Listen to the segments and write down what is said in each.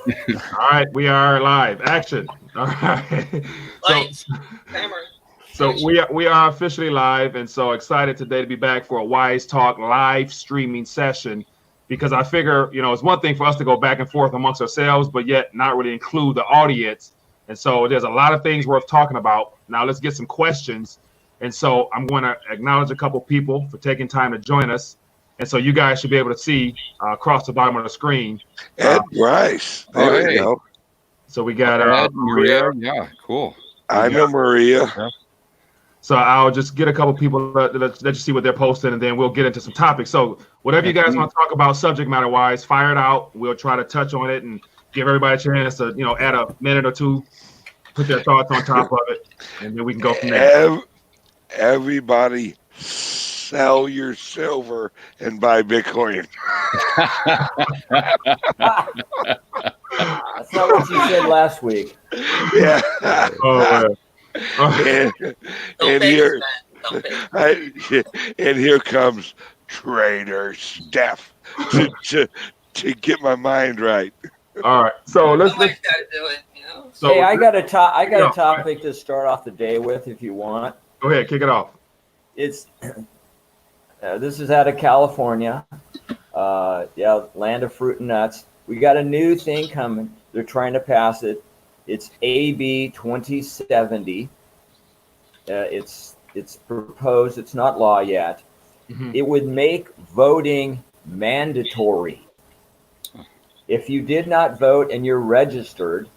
All right, we are live. Action. All right. Lights, camera. So we are officially live, and so excited today to be back for a Wise Talk live streaming session. Because I figure, it's one thing for us to go back and forth amongst ourselves, but yet not really include the audience. And so there's a lot of things worth talking about. Now let's get some questions. And so I'm going to acknowledge a couple people for taking time to join us. And so you guys should be able to see across the bottom of the screen. Ed Rice. There we go. So we got Ed, Maria. Yeah, cool. I know Maria. So I'll just get a couple people let you see what they're posting, and then we'll get into some topics. So whatever you guys want to talk about subject matter wise, fire it out. We'll try to touch on it and give everybody a chance to, add a minute or two, put their thoughts on top of it, and then we can go from there. Everybody sell your silver and buy Bitcoin. That's not what you said last week. Yeah. And here comes Trader Steph to get my mind right. All right. So let's Somebody's got to do it, So hey, I got a topic to start off the day with, if you want. Go ahead, kick it off. It's this is out of California. Land of fruit and nuts. We got a new thing coming. They're trying to pass it. It's AB 2070. It's proposed. It's not law yet. Mm-hmm. It would make voting mandatory. If you did not vote and you're registered,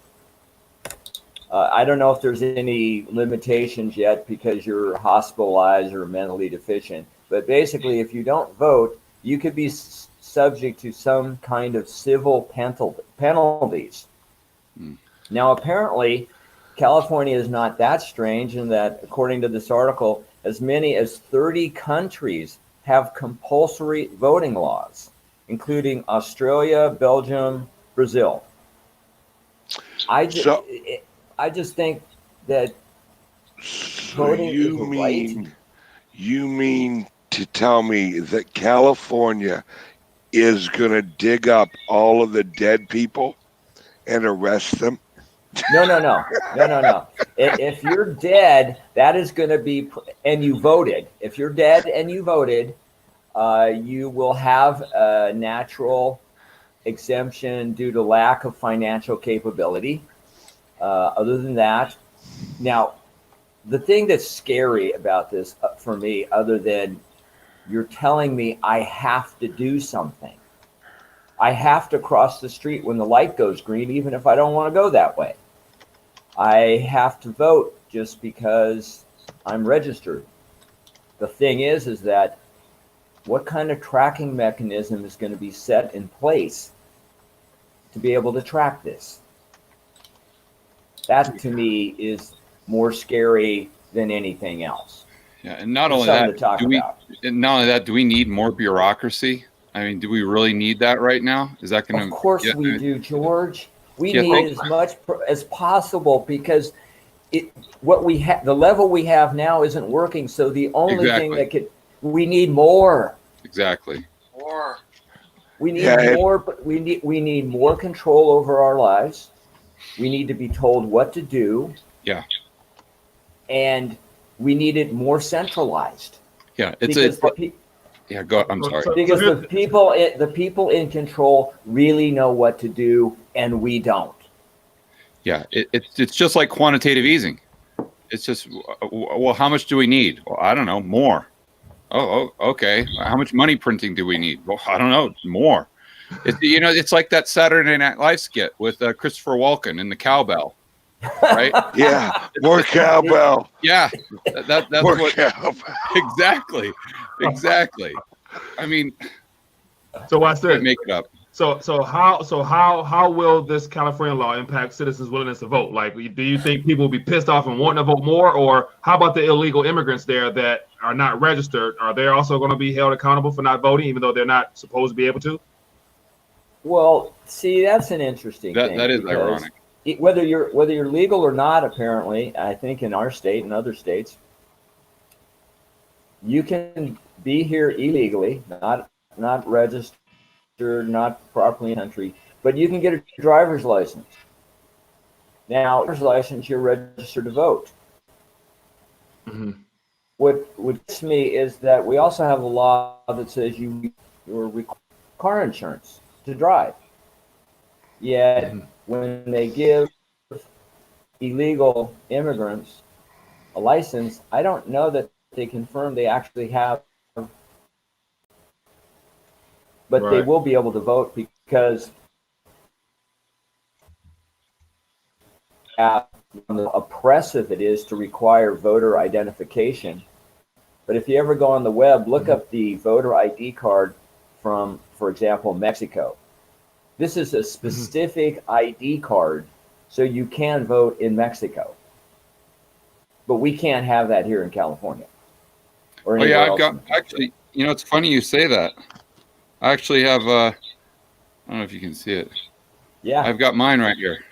I don't know if there's any limitations yet because you're hospitalized or mentally deficient. But basically, if you don't vote, you could be subject to some kind of civil penalties. Now, apparently, California is not that strange in that, according to this article, as many as 30 countries have compulsory voting laws, including Australia, Belgium, Brazil. I just think that voting is right. You mean to tell me that California is going to dig up all of the dead people and arrest them? No. If you're dead, that is going to be, and you voted. If you're dead and you voted, you will have a natural exemption due to lack of financial capability. Other than that, now, the thing that's scary about this for me, other than you're telling me I have to do something. I have to cross the street when the light goes green, even if I don't want to go that way. I have to vote just because I'm registered. The thing is that what kind of tracking mechanism is going to be set in place to be able to track this? That, to me, is more scary than anything else. Yeah, and not only that, do we need more bureaucracy? I mean, do we really need that right now? Is that going to? Of course we do, George. We need as much as possible because the level we have now isn't working. So the only thing we need more. Exactly. More. We need more, but we need more control over our lives. We need to be told what to do. Yeah. And we need it more centralized. Yeah, I'm sorry. Because the people in control really know what to do, and we don't. Yeah, it's just like quantitative easing. It's just, well, how much do we need? Well, I don't know, more. Oh, okay. How much money printing do we need? Well, I don't know, more. It's like that Saturday Night Live skit with Christopher Walken and the cowbell, right? Yeah, more cowbell. Yeah, that's more what. Cowbell. Exactly. I mean, so watch this. Make it up. So how will this California law impact citizens' willingness to vote? Like, do you think people will be pissed off and wanting to vote more, or how about the illegal immigrants there that are not registered? Are they also going to be held accountable for not voting, even though they're not supposed to be able to? Well, see, that's an interesting thing. That is ironic. Whether you're legal or not, apparently, I think in our state and other states, you can be here illegally, not registered, not properly in the country, But you can get a driver's license. Now, driver's license, you're registered to vote. Mm-hmm. What gets me is that we also have a law that says you require car insurance to drive. Yet, when they give illegal immigrants a license, I don't know that they confirm they actually have, but they Right. will be able to vote because how oppressive it is to require voter identification. But if you ever go on the web, look up the voter ID card from, for example, Mexico. This is a specific ID card, so you can vote in Mexico. But we can't have that here in California. Or Oh yeah, anywhere I've got else in the country. actually. You know, it's funny you say that. I actually have. I don't know if you can see it. Yeah. I've got mine right here.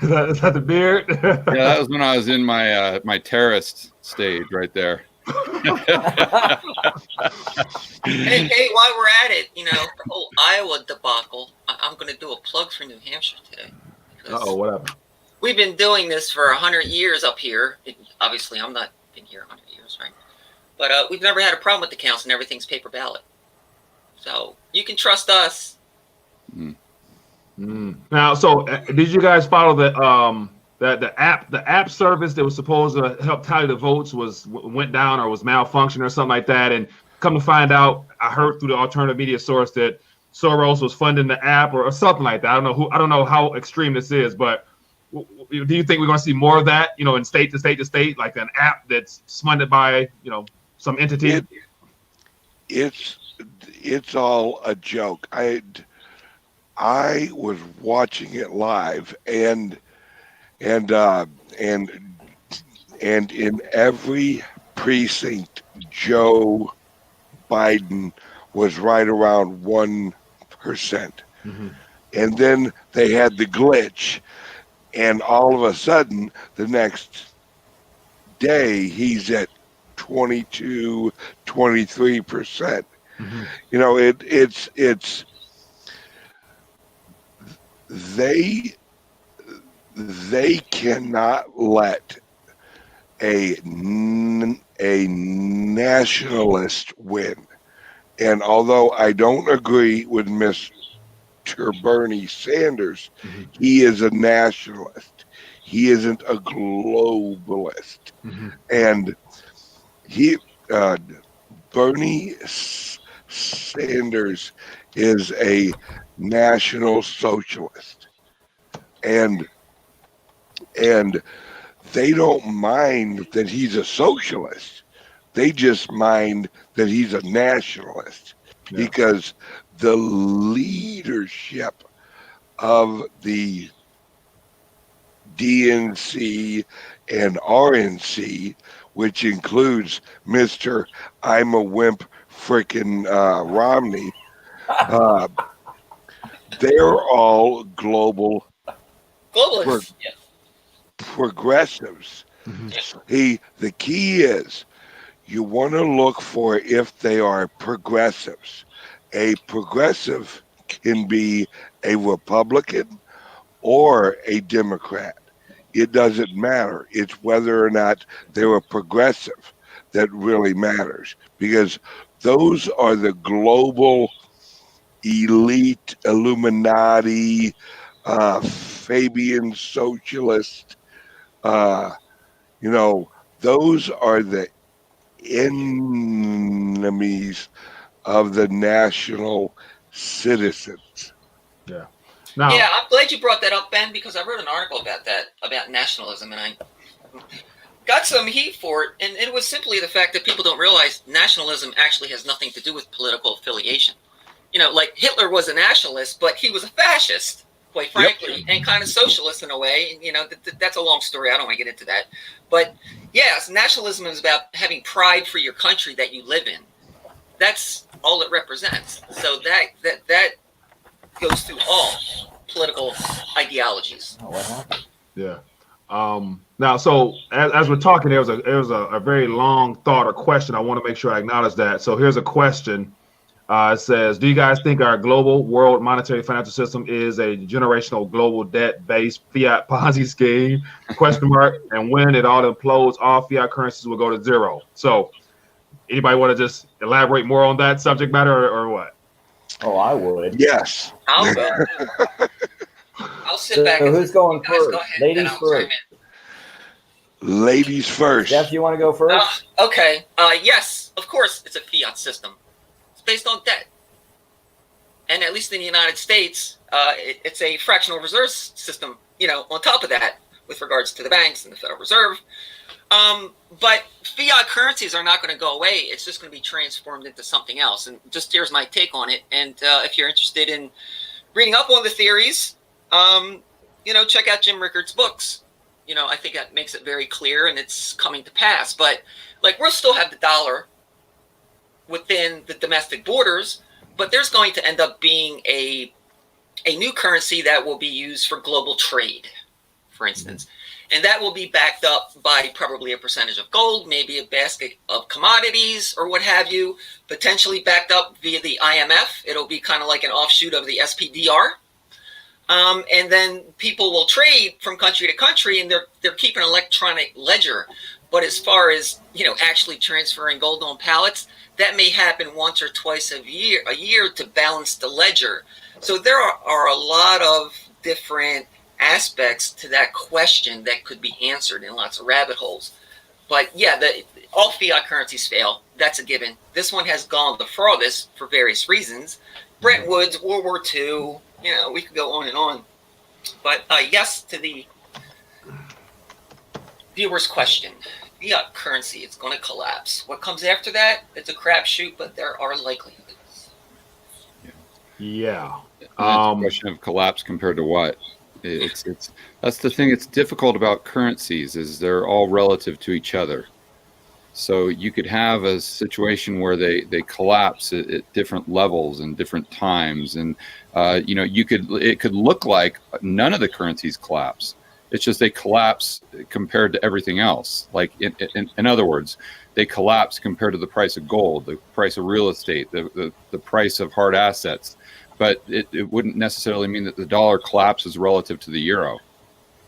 Is that the beard? Yeah, that was when I was in my my terrorist stage right there. Hey, while we're at it, you know, the whole Iowa debacle, I'm going to do a plug for New Hampshire today. Uh-oh, what happened? We've been doing this for 100 years up here. Obviously, I'm not been here 100 years, right? But we've never had a problem with the council, and everything's paper ballot. So you can trust us. Now, so did you guys follow the app service that was supposed to help tally the votes went down or was malfunctioned or something like that? And come to find out, I heard through the alternative media source that Soros was funding the app or something like that. I don't know how extreme this is, but do you think we're going to see more of that? You know, in state to state to state, like an app that's funded by some entity. It's all a joke. I was watching it live, and in every precinct, Joe Biden was right around 1%. And then they had the glitch, and all of a sudden, the next day, he's at 22, 23%. You know, it's they cannot let a nationalist win. And although I don't agree with Mr. Bernie Sanders, he is a nationalist. He isn't a globalist. And Bernie Sanders is a national socialist, and they don't mind that he's a socialist. They just mind that he's a nationalist, because the leadership of the DNC and RNC, which includes Mr. I'm a Wimp frickin' Romney, they're all globalists. Yes. Progressives. The key is you want to look for if they are progressives. A progressive can be a Republican or a Democrat. It doesn't matter. It's whether or not they're a progressive that really matters, because those are the global elite Illuminati, Fabian socialist. Those are the enemies of the national citizens. Yeah. Now, Yeah, I'm glad you brought that up, Ben, because I wrote an article about that, about nationalism, and I got some heat for it, and it was simply the fact that people don't realize nationalism actually has nothing to do with political affiliation. You know, like Hitler was a nationalist, but he was a fascist, quite frankly, and kind of socialist in a way. And, that's a long story. I don't want to get into that. But yes, nationalism is about having pride for your country that you live in. That's all it represents. So that goes through all political ideologies. Oh, what happened? Yeah. Now, so as we're talking, there was a very long thought or question. I want to make sure I acknowledge that. So here's a question. It says, do you guys think our global world monetary financial system is a generational global debt-based fiat Ponzi scheme? Question mark. And when it all implodes, all fiat currencies will go to zero. So anybody want to just elaborate more on that subject matter or what? Oh, I would. Yes. I'll go. I'll sit So back. And who's going you guys first? go ahead, Ladies and I'll chime first. in. Ladies first. Jeff, you want to go first? Okay. Yes, of course, it's a fiat system. It's based on debt, and at least in the United States, it's a fractional reserve system. On top of that, with regards to the banks and the Federal Reserve. But fiat currencies are not going to go away. It's just going to be transformed into something else. And just here's my take on it. And if you're interested in reading up on the theories, check out Jim Rickards' books. I think that makes it very clear, and it's coming to pass. But we'll still have the dollar within the domestic borders, but there's going to end up being a new currency that will be used for global trade, for instance. And that will be backed up by probably a percentage of gold, maybe a basket of commodities or what have you, potentially backed up via the IMF. It'll be kind of like an offshoot of the SPDR. And then people will trade from country to country, and they're keeping an electronic ledger. But as far as actually transferring gold on pallets, that may happen once or twice a year to balance the ledger. So there are a lot of different aspects to that question that could be answered in lots of rabbit holes. But yeah, all fiat currencies fail. That's a given. This one has gone the farthest for various reasons. Bretton Woods, World War II, we could go on and on. But yes to the viewer's question. Fiat currency, it's going to collapse. What comes after that? It's a crapshoot, but there are likelihoods. Yeah. It's a question of collapse compared to what? It's that's the thing. It's difficult about currencies is they're all relative to each other. So you could have a situation where they collapse at different levels and different times, and it could look like none of the currencies collapse. It's just they collapse compared to everything else. Like in other words, they collapse compared to the price of gold, the price of real estate, the price of hard assets. But it wouldn't necessarily mean that the dollar collapses relative to the euro.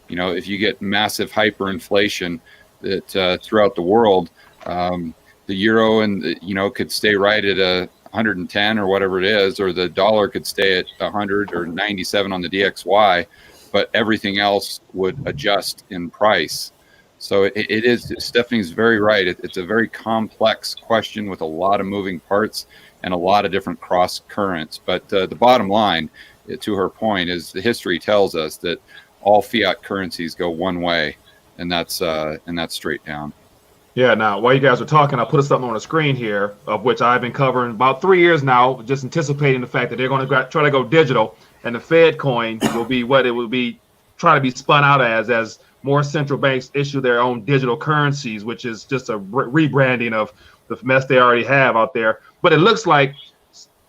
If you get massive hyperinflation that throughout the world, the euro could stay right at 110 or whatever it is, or the dollar could stay at 100 or 97 on the DXY, but everything else would adjust in price. So it is. Stephanie's very right. It's a very complex question with a lot of moving parts and a lot of different cross currents. But the bottom line, to her point, is the history tells us that all fiat currencies go one way, and that's straight down. Yeah, now, while you guys are talking, I put something on the screen here, of which I've been covering about 3 years now, just anticipating the fact that they're going to try to go digital, and the Fed coin will be what it will be, trying to be spun out as more central banks issue their own digital currencies, which is just a rebranding of the mess they already have out there. But it looks like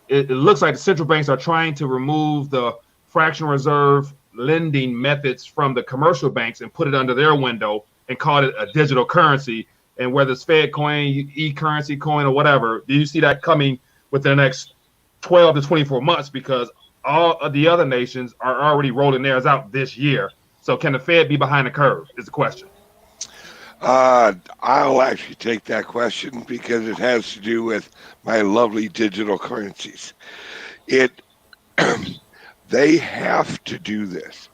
the central banks are trying to remove the fractional reserve lending methods from the commercial banks and put it under their window and call it a digital currency. And whether it's Fed coin, e-currency coin, or whatever, do you see that coming within the next 12 to 24 months? Because all of the other nations are already rolling theirs out this year. So can the Fed be behind the curve is the question. I'll actually take that question because it has to do with my lovely digital currencies. They have to do this.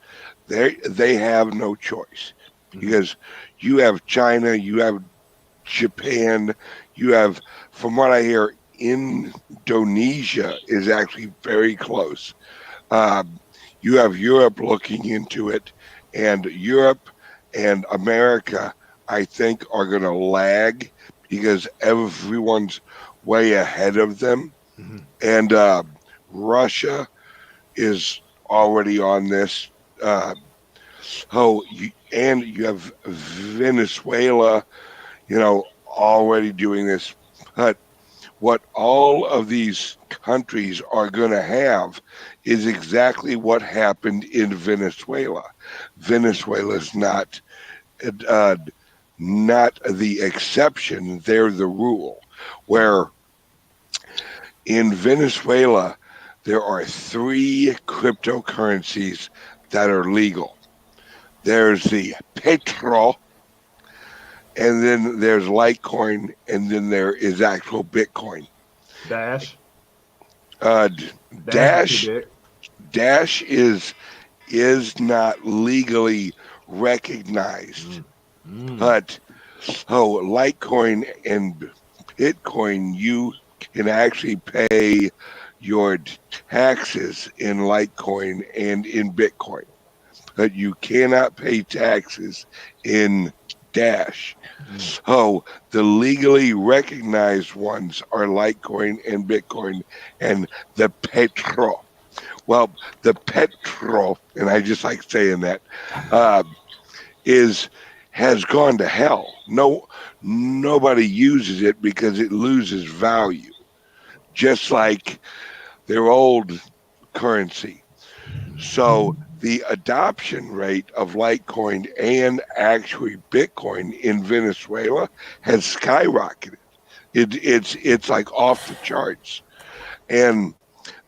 They have no choice because you have China, you have Japan, you have, from what I hear, Indonesia is actually very close. You have Europe looking into it, and Europe and America, I think, are going to lag because everyone's way ahead of them. Mm-hmm. And Russia is already on this. And you have Venezuela, already doing this. But what all of these countries are going to have is exactly what happened in Venezuela. Venezuela is not the exception; they're the rule. Where In Venezuela, there are 3 cryptocurrencies that are legal. There's the Petro, and then there's Litecoin, and then there is actual Bitcoin. Dash. Uh, Dash is pretty Dash big. Dash is not legally recognized, but Litecoin and Bitcoin, you can actually pay your taxes in Litecoin and in Bitcoin, but you cannot pay taxes in Dash. So the legally recognized ones are Litecoin and Bitcoin and the Petro. Well, the Petro, and I just like saying that, uh, is has gone to hell. Nobody uses it because it loses value, just like their old currency. So the adoption rate of Litecoin and actually Bitcoin in Venezuela has skyrocketed. It's like off the charts, and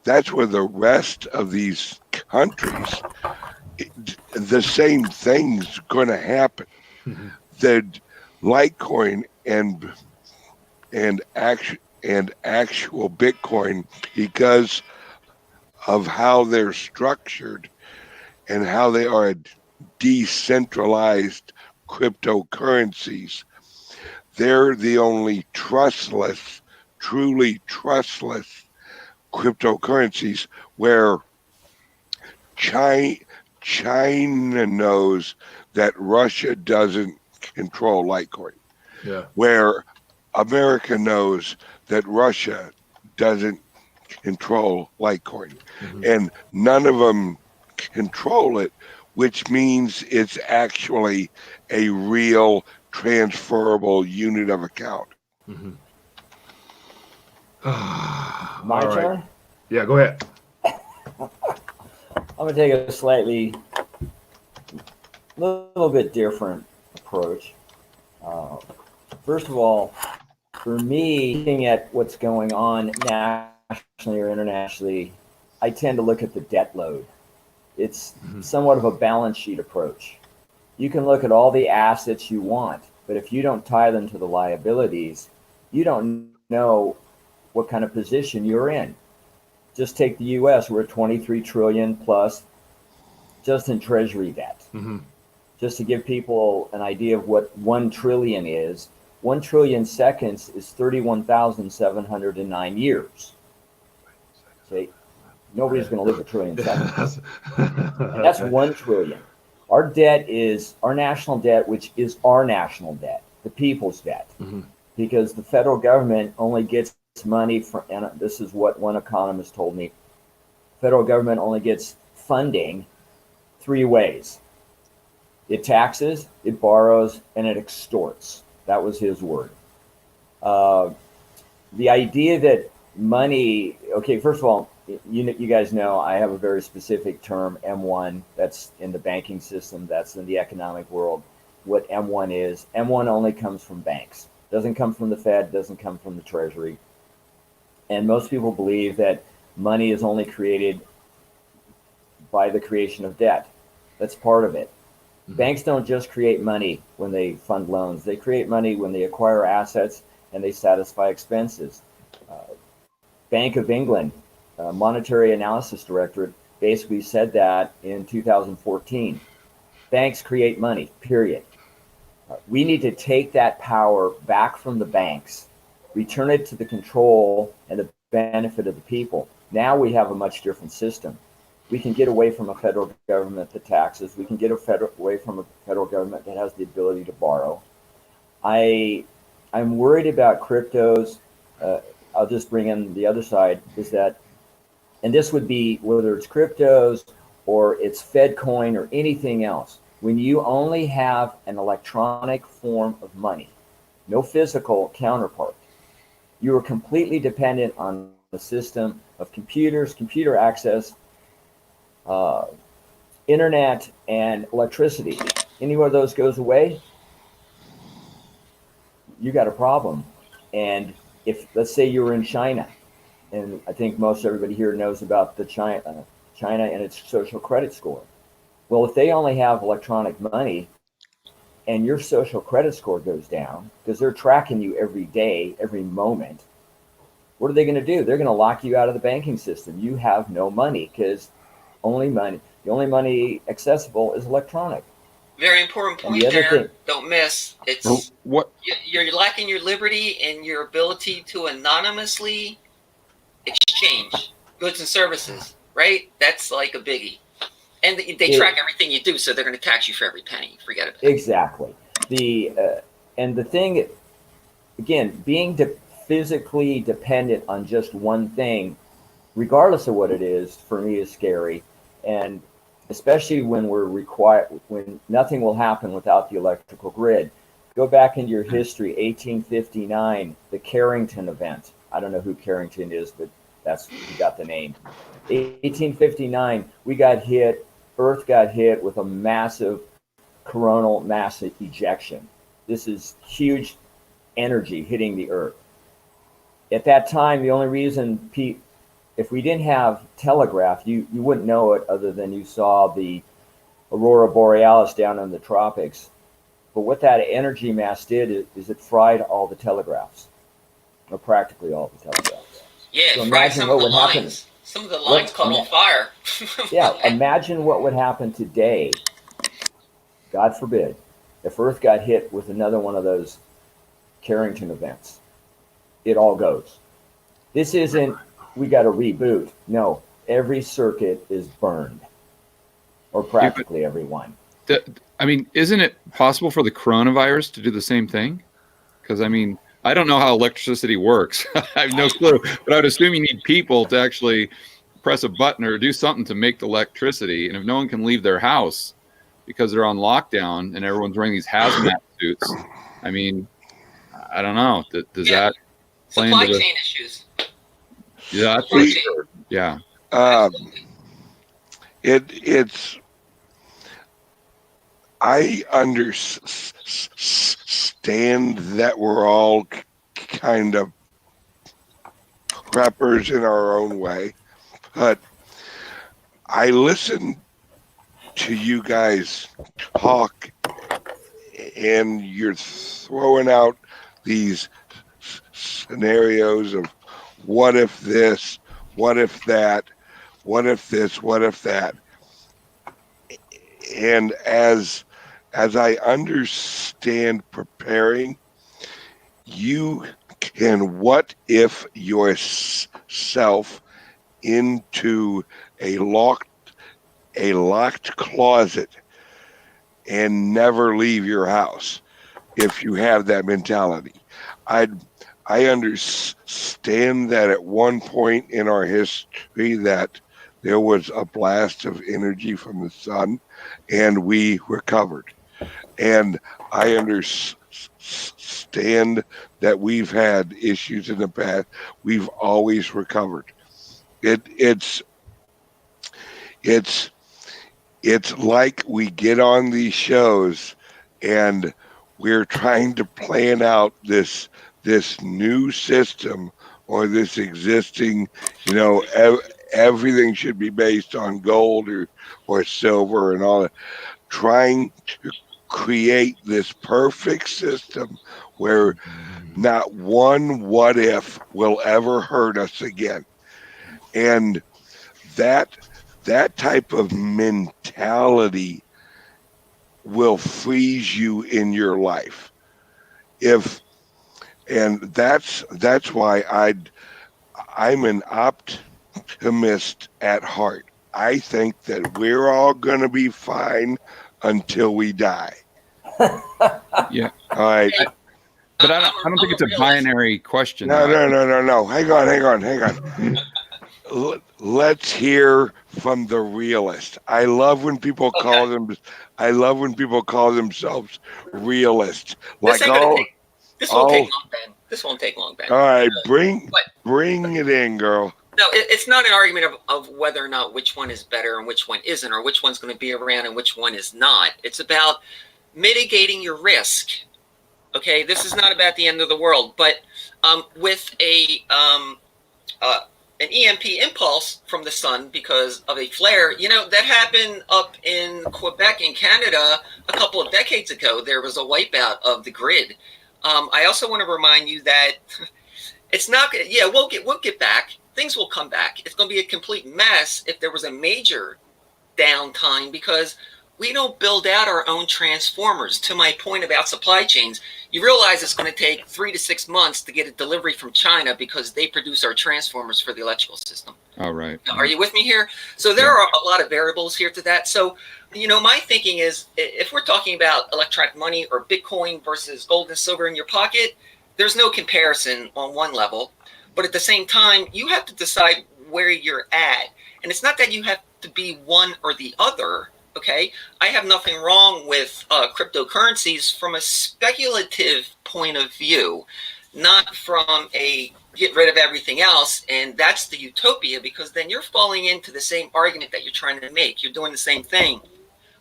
that's where the rest of these countries, the same thing's going to happen. The Litecoin and actual Bitcoin, because of how they're structured and how they are decentralized cryptocurrencies, they're the only trustless, truly trustless cryptocurrencies where China, China knows that Russia doesn't control Litecoin, Yeah. where America knows that Russia doesn't control Litecoin, and none of them control it, which means it's actually a real transferable unit of account. My All right. turn. Yeah, go ahead. I'm gonna take a slightly, little bit different approach. Uh, First of all, for me, looking at what's going on nationally or internationally, I tend to look at the debt load. It's somewhat of a balance sheet approach. You can look at all the assets you want, but if you don't tie them to the liabilities, you don't know what kind of position you're in. Just take the US, we're at 23 trillion plus just in treasury debt. Just to give people an idea of what 1 trillion is, 1 trillion seconds is 31,709 years. See, nobody's going to live a trillion seconds. And that's 1 trillion. Our debt is our national debt, which is our national debt, the people's debt, because the federal government only gets money from, and this is what one economist told me, federal government only gets funding 3 ways. It taxes, it borrows, and it extorts. That was his word. The idea that money, okay, first of all, you guys know I have a very specific term, M1, that's in the banking system, that's in the economic world. What M1 is, M1 only comes from banks. Doesn't come from the Fed, doesn't come from the Treasury. And most people believe that money is only created by the creation of debt. That's part of it. Banks don't just create money when they fund loans. They create money when they acquire assets and they satisfy expenses. Bank of England, Monetary Analysis Directorate, basically said that in 2014. Banks create money, period. We need to take that power back from the banks, return it to the control and the benefit of the people. Now we have a much different system. We can get away from a federal government that taxes. We can get away from a federal government that has the ability to borrow. I'm worried about cryptos. I'll just bring in the other side, is that, and this would be whether it's cryptos or it's Fed coin or anything else. When you only have an electronic form of money, no physical counterpart, you are completely dependent on the system of computers, computer access, internet, and electricity. Any one of those goes away, you got a problem. And if, let's say you were in China and I think most everybody here knows about the China and its social credit score. Well, if they only have electronic money and your social credit score goes down because they're tracking you every day, every moment, what are they going to do? They're going to lock you out of the banking system. You have no money because the only money accessible is electronic. Very important And point the other there. thing, Don't miss. It's you're lacking your liberty and your ability to anonymously exchange goods and services, right? That's like a biggie. And they track everything you do, so they're going to tax you for every penny. Forget about it. exactly. And the thing, again, being physically dependent on just one thing, regardless of what it is, for me is scary. And especially when when nothing will happen without the electrical grid. Go back into your history, 1859, the Carrington event. I don't know who Carrington is, but that's who got the name. 1859, Earth got hit with a massive coronal mass ejection. This is huge energy hitting the Earth. At that time, the only reason if we didn't have telegraph, you wouldn't know it other than you saw the aurora borealis down in the tropics. But what that energy mass did is it fried all the telegraphs, or practically all the telegraphs. Yeah, So fried some of the lines. Happen. Some of the lines caught on fire. Yeah, imagine what would happen today, God forbid, if Earth got hit with another one of those Carrington events. It all goes. This isn't, we got to reboot. No, every circuit is burned, or practically every one. I mean, isn't it possible for the coronavirus to do the same thing? Because, I mean, I don't know how electricity works. I have no clue. But I would assume you need people to actually press a button or do something to make the electricity. And if no one can leave their house because they're on lockdown and everyone's wearing these hazmat suits, I mean, I don't know. Does that play supply into chain issues? Yeah, that's for sure. Yeah. It's I understand that we're all kind of preppers in our own way, but I listen to you guys talk and you're throwing out these scenarios of what if this, what if that, what if this, what if that. And as I understand preparing, you can what if yourself into a locked closet and never leave your house if you have that mentality. I understand that at one point in our history that there was a blast of energy from the sun and we recovered. And I understand that we've had issues in the past. We've always recovered. It's like we get on these shows and we're trying to plan out this new system or this existing, everything should be based on gold or silver and all that, trying to create this perfect system where not one what if will ever hurt us again. And that type of mentality will freeze you in your life. And that's why I'm an optimist at heart. I think that we're all going to be fine until we die. Yeah. All right. But I don't think it's a binary question. No. Hang on. Let's hear from the realist. I love when people call themselves realist. This won't take long, Ben. This won't take long, Ben. All right, bring it in, girl. No, it's not an argument of whether or not which one is better and which one isn't, or which one's going to be around and which one is not. It's about mitigating your risk. Okay, this is not about the end of the world, but with a an EMP impulse from the sun because of a flare. You know, that happened up in Quebec in Canada a couple of decades ago. There was a wipeout of the grid. I also want to remind you that it's not. Yeah, we'll get back. Things will come back. It's going to be a complete mess if there was a major downtime because we don't build out our own transformers. To my point about supply chains, you realize it's going to take 3 to 6 months to get a delivery from China because they produce our transformers for the electrical system. Oh, right. Are you with me here? So there are a lot of variables here to that. So, you know, my thinking is if we're talking about electronic money or Bitcoin versus gold and silver in your pocket, there's no comparison on one level. But at the same time, you have to decide where you're at. And it's not that you have to be one or the other. Okay, I have nothing wrong with cryptocurrencies from a speculative point of view, not from a get rid of everything else. And that's the utopia, because then you're falling into the same argument that you're trying to make. You're doing the same thing.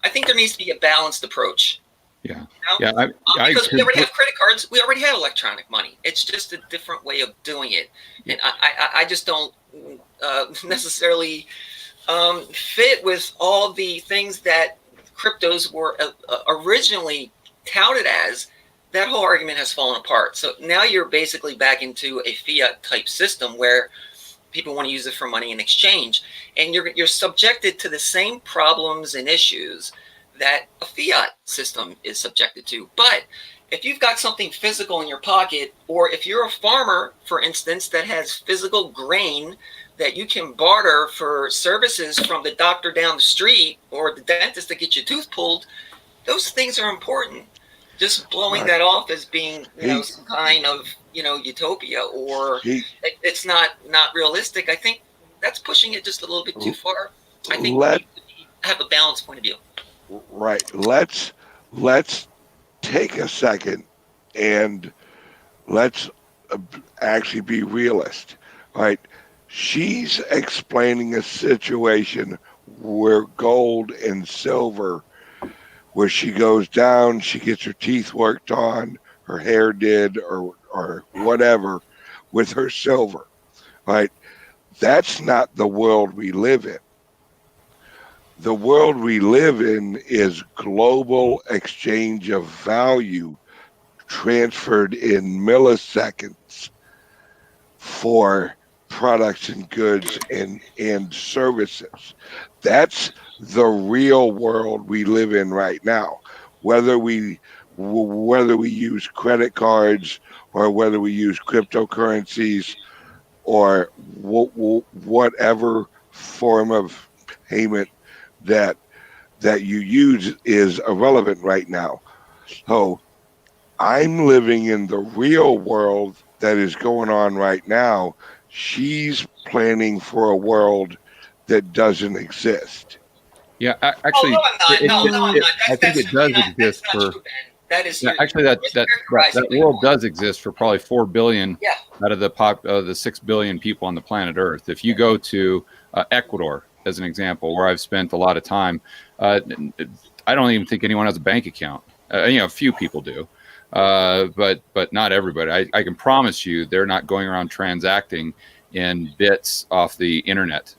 I think there needs to be a balanced approach. Yeah. You know? Yeah. Because we already have credit cards. We already have electronic money. It's just a different way of doing it. And I just don't necessarily fit with all the things that cryptos were originally touted as. That whole argument has fallen apart. So now you're basically back into a fiat type system where people want to use it for money in exchange, and you're subjected to the same problems and issues that a fiat system is subjected to. But if you've got something physical in your pocket, or if you're a farmer, for instance, that has physical grain that you can barter for services from the doctor down the street or the dentist to get your tooth pulled, those things are important. Just blowing that off as being, some kind of, utopia, or it's not realistic. I think that's pushing it just a little bit too far. I think we need to have a balanced point of view. Right. Let's take a second and let's actually be realist. Right. She's explaining a situation where gold and silver, where she goes down, she gets her teeth worked on, her hair did, or whatever, with her silver, right? That's not the world we live in. The world we live in is global exchange of value transferred in milliseconds for products and goods and services. That's the real world we live in right now. Whether we use credit cards or whether we use cryptocurrencies or whatever form of payment that you use is irrelevant right now. So I'm living in the real world that is going on right now. She's planning for a world that doesn't exist. Yeah, actually, no, I'm not. I think it does exist for. That is actually that world does exist for probably 4 billion out of the 6 billion people on the planet Earth. If you go to Ecuador, as an example, where I've spent a lot of time, I don't even think anyone has a bank account. A few people do, but not everybody. I can promise you, they're not going around transacting in bits off the internet.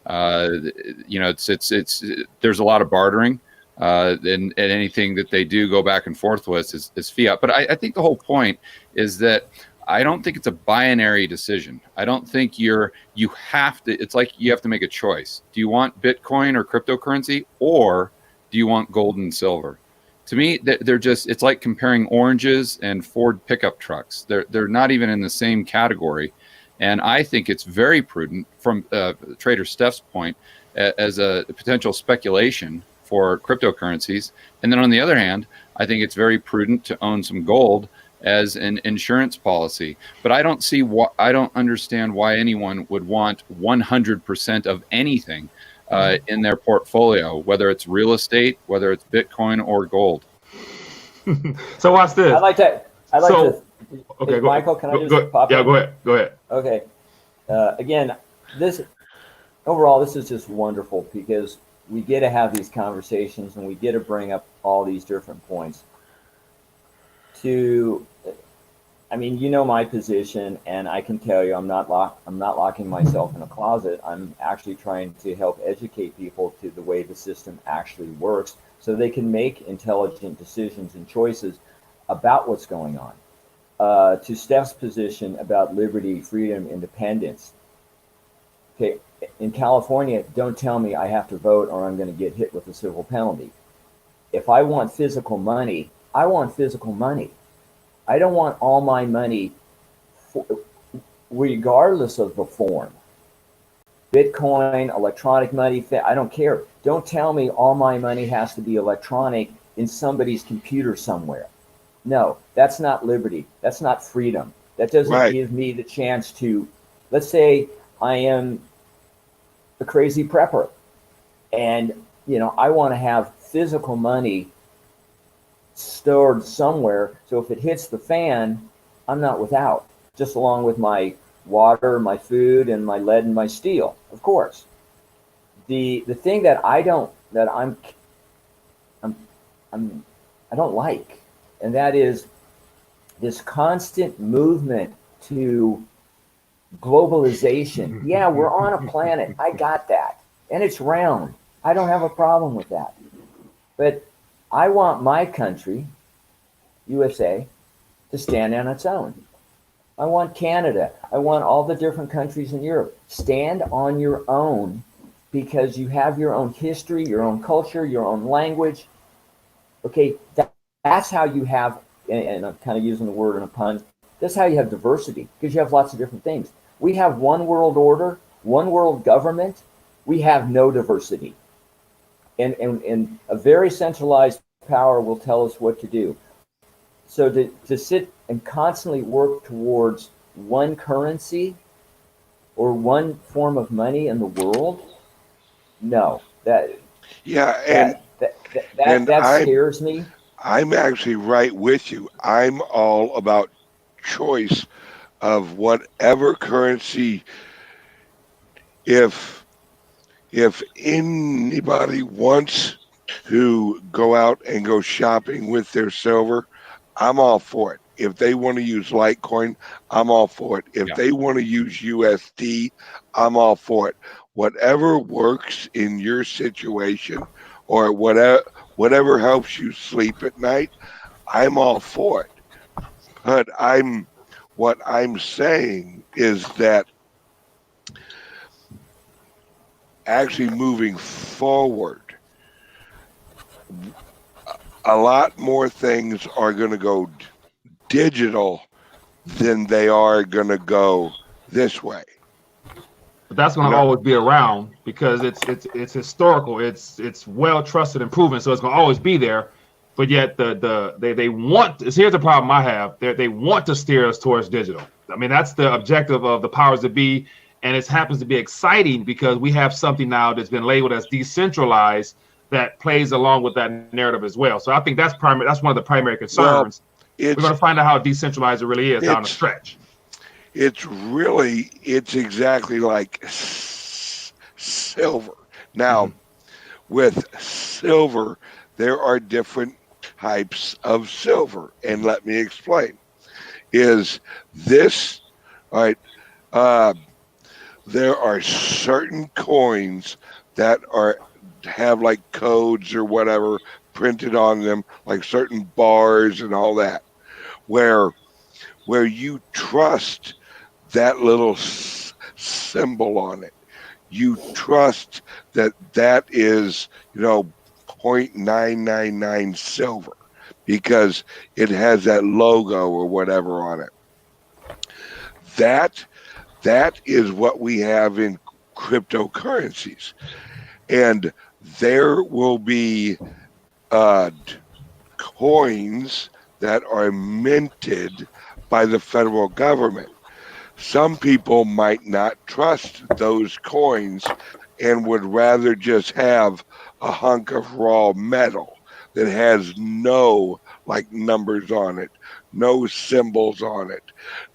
It's there's a lot of bartering, and anything that they do go back and forth with is fiat. But I think the whole point is that I don't think it's a binary decision. I don't think you have to. It's like you have to make a choice. Do you want Bitcoin or cryptocurrency, or do you want gold and silver? To me, they're just. It's like comparing oranges and Ford pickup trucks. They're not even in the same category. And I think it's very prudent, from Trader Steph's point, as a potential speculation for cryptocurrencies. And then on the other hand, I think it's very prudent to own some gold as an insurance policy. But I don't understand why anyone would want 100% of anything in their portfolio, whether it's real estate, whether it's Bitcoin or gold. So watch this. I like to. Okay, Michael, can I just pop in? Yeah, go ahead. Okay. Again, this is just wonderful, because we get to have these conversations and we get to bring up all these different points. I mean, you know my position, and I can tell you, I'm not locking myself in a closet. I'm actually trying to help educate people to the way the system actually works, so they can make intelligent decisions and choices about what's going on. To Steph's position about liberty, freedom, independence. Okay, in California, don't tell me I have to vote or I'm going to get hit with a civil penalty. If I want physical money, I want physical money. I don't want all my money, regardless of the form. Bitcoin, electronic money, I don't care. Don't tell me all my money has to be electronic in somebody's computer somewhere. No, that's not liberty. That's not freedom. That doesn't give me the chance to, let's say I am a crazy prepper and, I want to have physical money stored somewhere, so if it hits the fan, I'm not without, just along with my water, my food, and my lead and my steel, of course. The thing that I don't like, and that is this constant movement to globalization. Yeah, we're on a planet. I got that. And it's round. I don't have a problem with that. But I want my country, USA, to stand on its own. I want Canada. I want all the different countries in Europe. Stand on your own because you have your own history, your own culture, your own language. Okay, that's how you have, and I'm kind of using the word in a pun, that's how you have diversity, because you have lots of different things. We have one world order, one world government. We have no diversity. And a very centralized power will tell us what to do. So to sit and constantly work towards one currency or one form of money in the world, no, that scares me. I'm actually right with you. I'm all about choice of whatever currency. If anybody wants to go out and go shopping with their silver, I'm all for it. If they want to use Litecoin, I'm all for it. If they want to use USD, I'm all for it. Whatever works in your situation or whatever helps you sleep at night, I'm all for it. But what I'm saying is that actually moving forward, a lot more things are going to go digital than they are going to go this way. But that's going to always be around because it's historical. It's well trusted and proven, so it's going to always be there. But yet they want. Here's the problem I have. They want to steer us towards digital. I mean, that's the objective of the powers that be, and it happens to be exciting because we have something now that's been labeled as decentralized that plays along with that narrative as well. So I think that's primary. That's one of the primary concerns. We're going to find out how decentralized it really is down the stretch. It's exactly like silver. Now, with silver, there are different types of silver, and let me explain. Is this all right? There are certain coins that have like codes or whatever printed on them, like certain bars and all that, where you trust that little symbol on it. You trust that is 0.999 silver because it has that logo or whatever on it. That is what we have in cryptocurrencies. And there will be coins that are minted by the federal government. Some people might not trust those coins and would rather just have a hunk of raw metal that has no numbers on it, no symbols on it,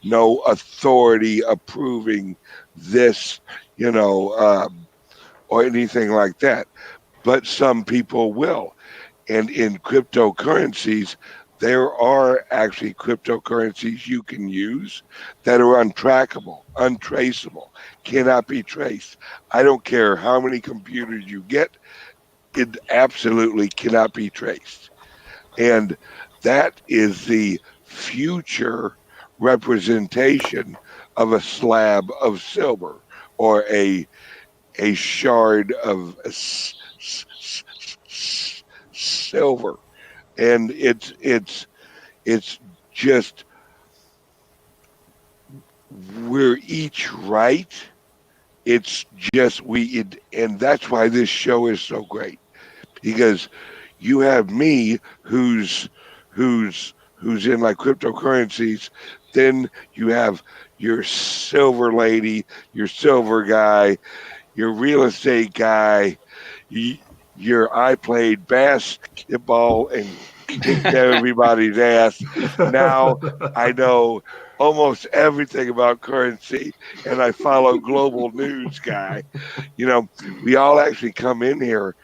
no authority approving this, or anything like that. But some people will. And in cryptocurrencies, there are actually cryptocurrencies you can use that are untrackable, untraceable, cannot be traced. I don't care how many computers you get, it absolutely cannot be traced. And that is the future representation of a slab of silver or a shard of silver. And it's just, we're each right. It's just and that's why this show is so great, because you have me who's in like cryptocurrencies, then you have your silver lady, your silver guy, your real estate guy, your I played basketball and kicked everybody's ass. Now I know almost everything about currency, and I follow global news guy. You know, we all actually come in here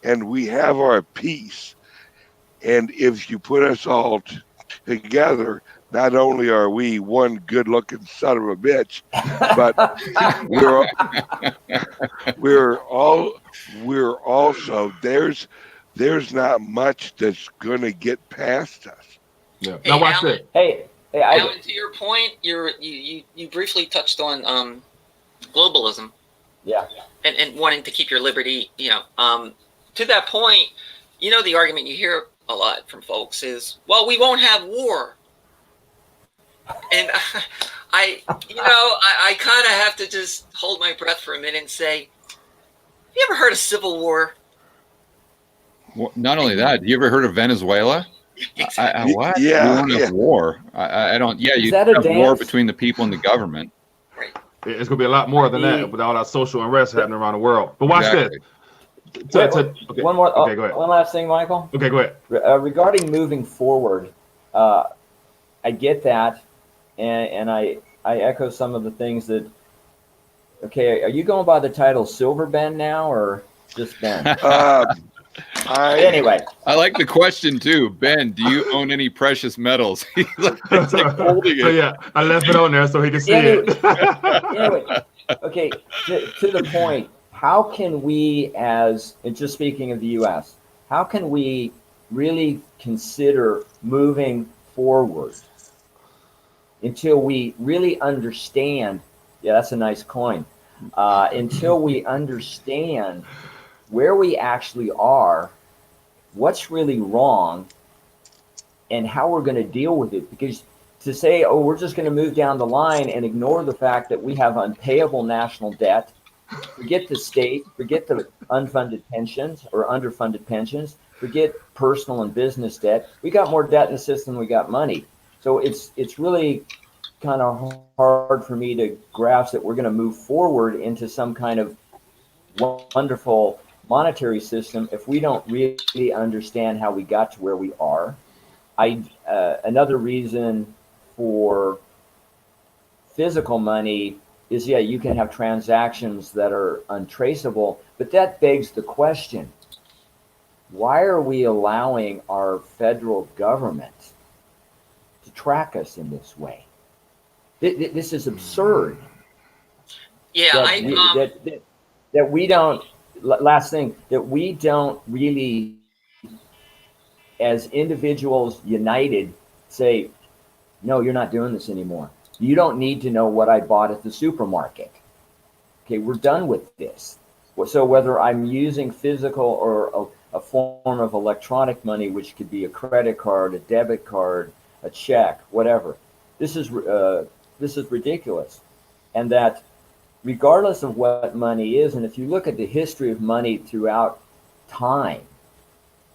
and we have our piece. And if you put us all together, not only are we one good-looking son of a bitch, but we're we're also there's not much that's gonna get past us. Yeah. Hey, Now watch Alan. this. Hey, Alan, to your point, you briefly touched on globalism yeah. and wanting to keep your liberty. To that point, the argument you hear a lot from folks is, well, we won't have war. And I kind of have to just hold my breath for a minute and say, have you ever heard of civil war? Well, not only that, you ever heard of Venezuela? Exactly. What? Yeah, We won't have war. I don't. Yeah, Is you that a have war dance? between the people and the government. Right. It's gonna be a lot more than that with all that social unrest happening around the world. But watch Exactly. this. Okay. One more. Okay, go ahead. One last thing, Michael. Okay, go ahead. Regarding moving forward, I get that, and I echo some of the things that. Okay, are you going by the title Silver Ben now, or just Ben? Anyway, I like the question too, Ben. Do you own any precious metals? He's like holding it. So yeah, I left it on there so he can see it. anyway, okay. To the point, how can we, and just speaking of the U.S., how can we really consider moving forward until we really understand? Yeah, that's a nice coin. Until we understand where we actually are, what's really wrong, and how we're going to deal with it. Because to say, oh, we're just going to move down the line and ignore the fact that we have unpayable national debt, forget the state, forget the unfunded pensions or underfunded pensions, forget personal and business debt. We got more debt in the system than we got money. So it's really kind of hard for me to grasp that we're going to move forward into some kind of wonderful monetary system if we don't really understand how we got to where we are. Another reason for physical money is, yeah, you can have transactions that are untraceable, but that begs the question, why are we allowing our federal government to track us in this way? This is absurd. Yeah, that we don't, last thing, that we don't really, as individuals united, say, no, you're not doing this anymore. You don't need to know what I bought at the supermarket. Okay, we're done with this. So whether I'm using physical or a form of electronic money, which could be a credit card, a debit card, a check, whatever, this is ridiculous. And that regardless of what money is, and if you look at the history of money throughout time,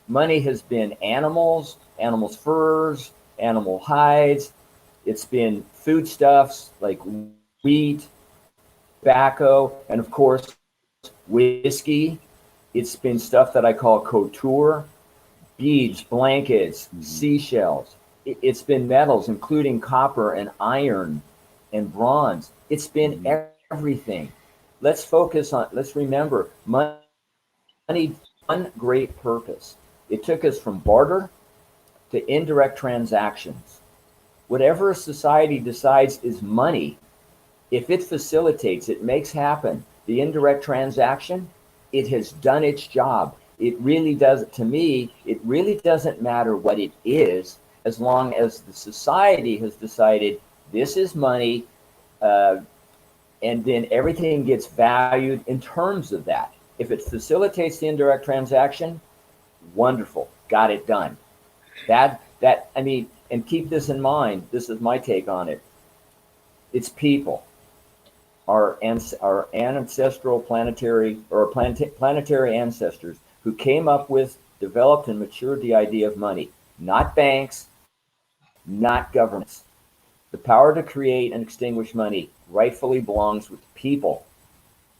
money has been animals' furs, animal hides. It's been foodstuffs like wheat, tobacco, and of course, whiskey. It's been stuff that I call couture, beads, blankets, seashells. It's been metals, including copper and iron and bronze. It's been everything. Let's remember, money, one great purpose. It took us from barter to indirect transactions. Whatever a society decides is money, if it facilitates, it makes happen the indirect transaction, it has done its job. It really does, to me, it really doesn't matter what it is, as long as the society has decided this is money, and then everything gets valued in terms of that. If it facilitates the indirect transaction, wonderful, got it done. I mean, and keep this in mind, this is my take on it. It's people. Our ancestral planetary ancestors who came up with, developed, and matured the idea of money. Not banks, not governments. The power to create and extinguish money rightfully belongs with people,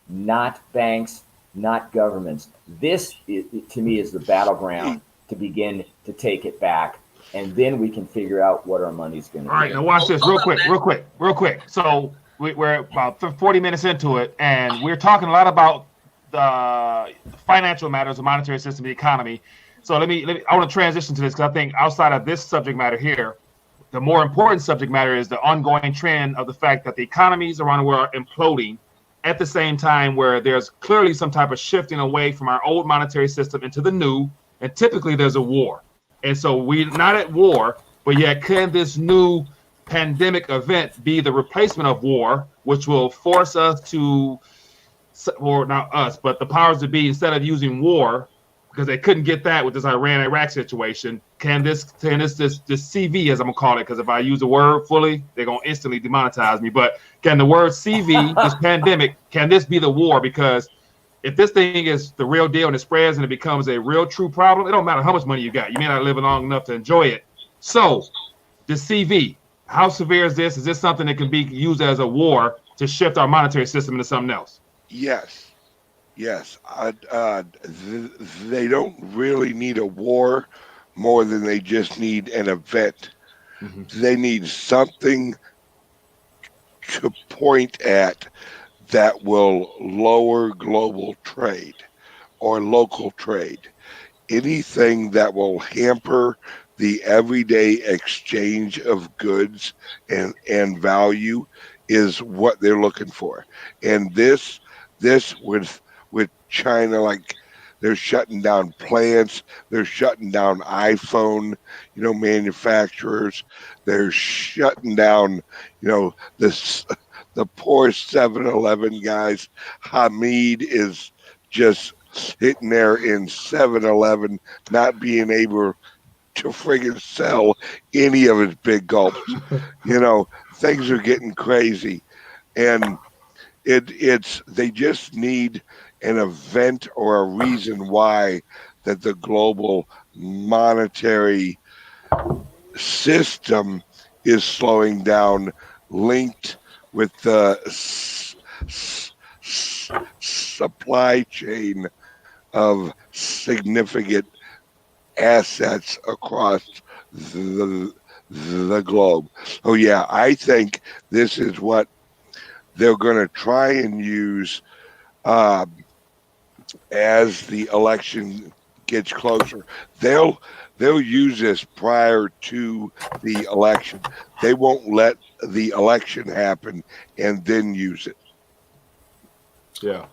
not banks, not governments. This, to me, is the battleground to begin to take it back. And then we can figure out what our money's going to be. All right, now watch this real quick. So we're about 40 minutes into it, and we're talking a lot about the financial matters, the monetary system, the economy. So I want to transition to this because I think outside of this subject matter here, the more important subject matter is the ongoing trend of the fact that the economies around the world are imploding at the same time where there's clearly some type of shifting away from our old monetary system into the new, and typically there's a war. And so we're not at war, but yet can this new pandemic event be the replacement of war, which will force us to, or not us, but the powers that be, instead of using war, because they couldn't get that with this Iran-Iraq situation, can this CV, as I'm gonna call it, because if I use the word fully, they're gonna instantly demonetize me. But can the word CV, this pandemic, can this be the war? Because if this thing is the real deal and it spreads and it becomes a real true problem, it don't matter how much money you got. You may not live long enough to enjoy it. So the CV, how severe is this? Is this something that can be used as a war to shift our monetary system into something else? Yes. They don't really need a war more than they just need an event. Mm-hmm. They need something to point at that will lower global trade or local trade. Anything that will hamper the everyday exchange of goods and value is what they're looking for. And this with China, like they're shutting down plants, they're shutting down iPhone, manufacturers, they're shutting down, the poor 7-Eleven guys. Hamid is just sitting there in 7-Eleven, not being able to friggin' sell any of his big gulps. Things are getting crazy, and they just need an event or a reason why that the global monetary system is slowing down, linked with the supply chain of significant assets across the globe. Oh yeah, I think this is what they're going to try and use as the election gets closer. They'll use this prior to the election. They won't let the election happen and then use it. Yeah.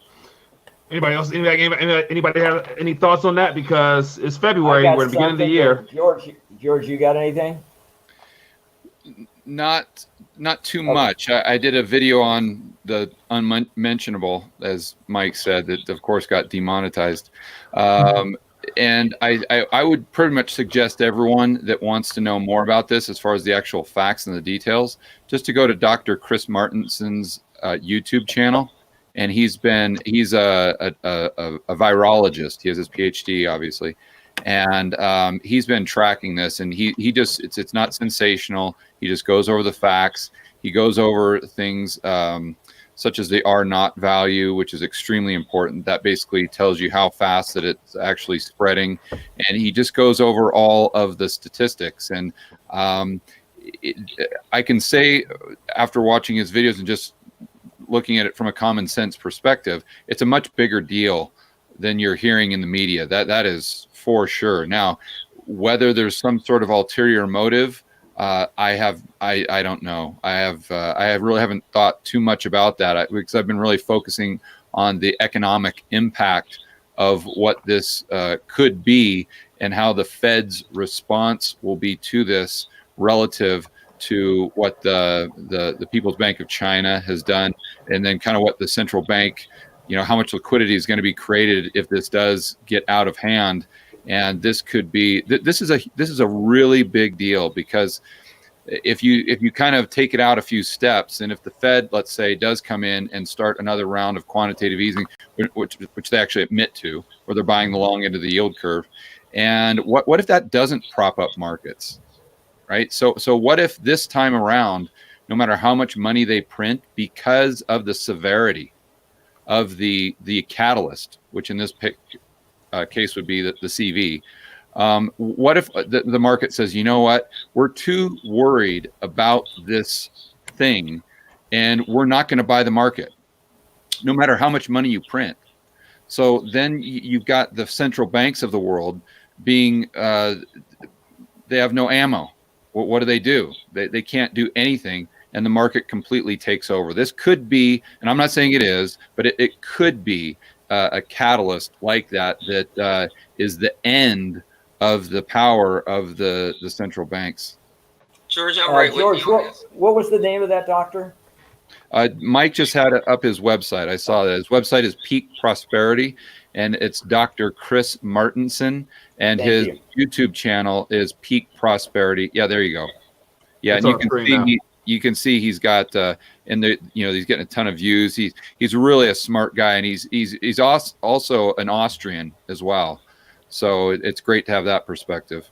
Anybody else? Anybody have any thoughts on that? Because it's February, we're at the beginning of the year. George, you got anything? Not too much. I did a video on the unmentionable, as Mike said, that of course got demonetized. And I would pretty much suggest everyone that wants to know more about this, as far as the actual facts and the details, just to go to Dr. Chris Martinson's YouTube channel. And he's a virologist. He has his PhD, obviously. And he's been tracking this, and he just, it's not sensational. He just goes over the facts. He goes over things such as the R0 value, which is extremely important. That basically tells you how fast that it's actually spreading. And he just goes over all of the statistics. And I can say, after watching his videos and just looking at it from a common sense perspective, it's a much bigger deal than you're hearing in the media. That is for sure. Now, Whether there's some sort of ulterior motive, I don't know. I really haven't thought too much about that because I've been really focusing on the economic impact of what this could be and how the Fed's response will be to this relative to what the People's Bank of China has done, and then kind of what the central bank, how much liquidity is going to be created if this does get out of hand. And this could be this is a really big deal, because if you kind of take it out a few steps, and if the Fed, let's say, does come in and start another round of quantitative easing, which they actually admit to, where they're buying the long end of the yield curve, and what if that doesn't prop up markets, right? So what if this time around, no matter how much money they print, because of the severity of the catalyst, which in this case would be the CV, what if the market says, you know what, we're too worried about this thing, and we're not going to buy the market, no matter how much money you print. So then you've got the central banks of the world being, they have no ammo. What do? They can't do anything, and the market completely takes over. This could be, and I'm not saying it is, but it could be a catalyst like that is the end of the power of the central banks. George, I'm right George, with you. what was the name of that doctor? Mike just had up his website. I saw that his website is Peak Prosperity, and it's Dr. Chris Martinson, and his YouTube channel is Peak Prosperity. Yeah, there you go. Yeah, it's and you can see he's got he's getting a ton of views. He's really a smart guy, and he's also an Austrian as well. So it's great to have that perspective.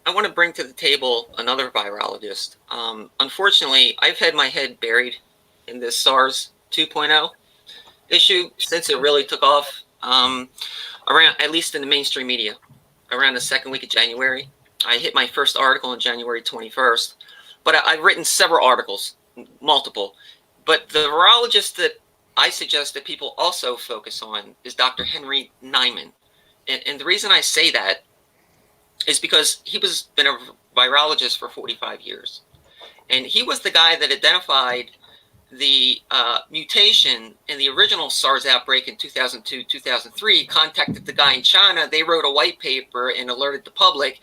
I want to bring to the table another virologist. Unfortunately, I've had my head buried in this SARS 2.0 issue since it really took off, around, at least in the mainstream media, around the second week of January. I hit my first article on January 21st, but I've written several articles, multiple. But the virologist that I suggest that people also focus on is Dr. Henry Nyman. And the reason I say that is because he been a virologist for 45 years. And he was the guy that identified the mutation in the original SARS outbreak in 2002, 2003, contacted the guy in China. They wrote a white paper and alerted the public.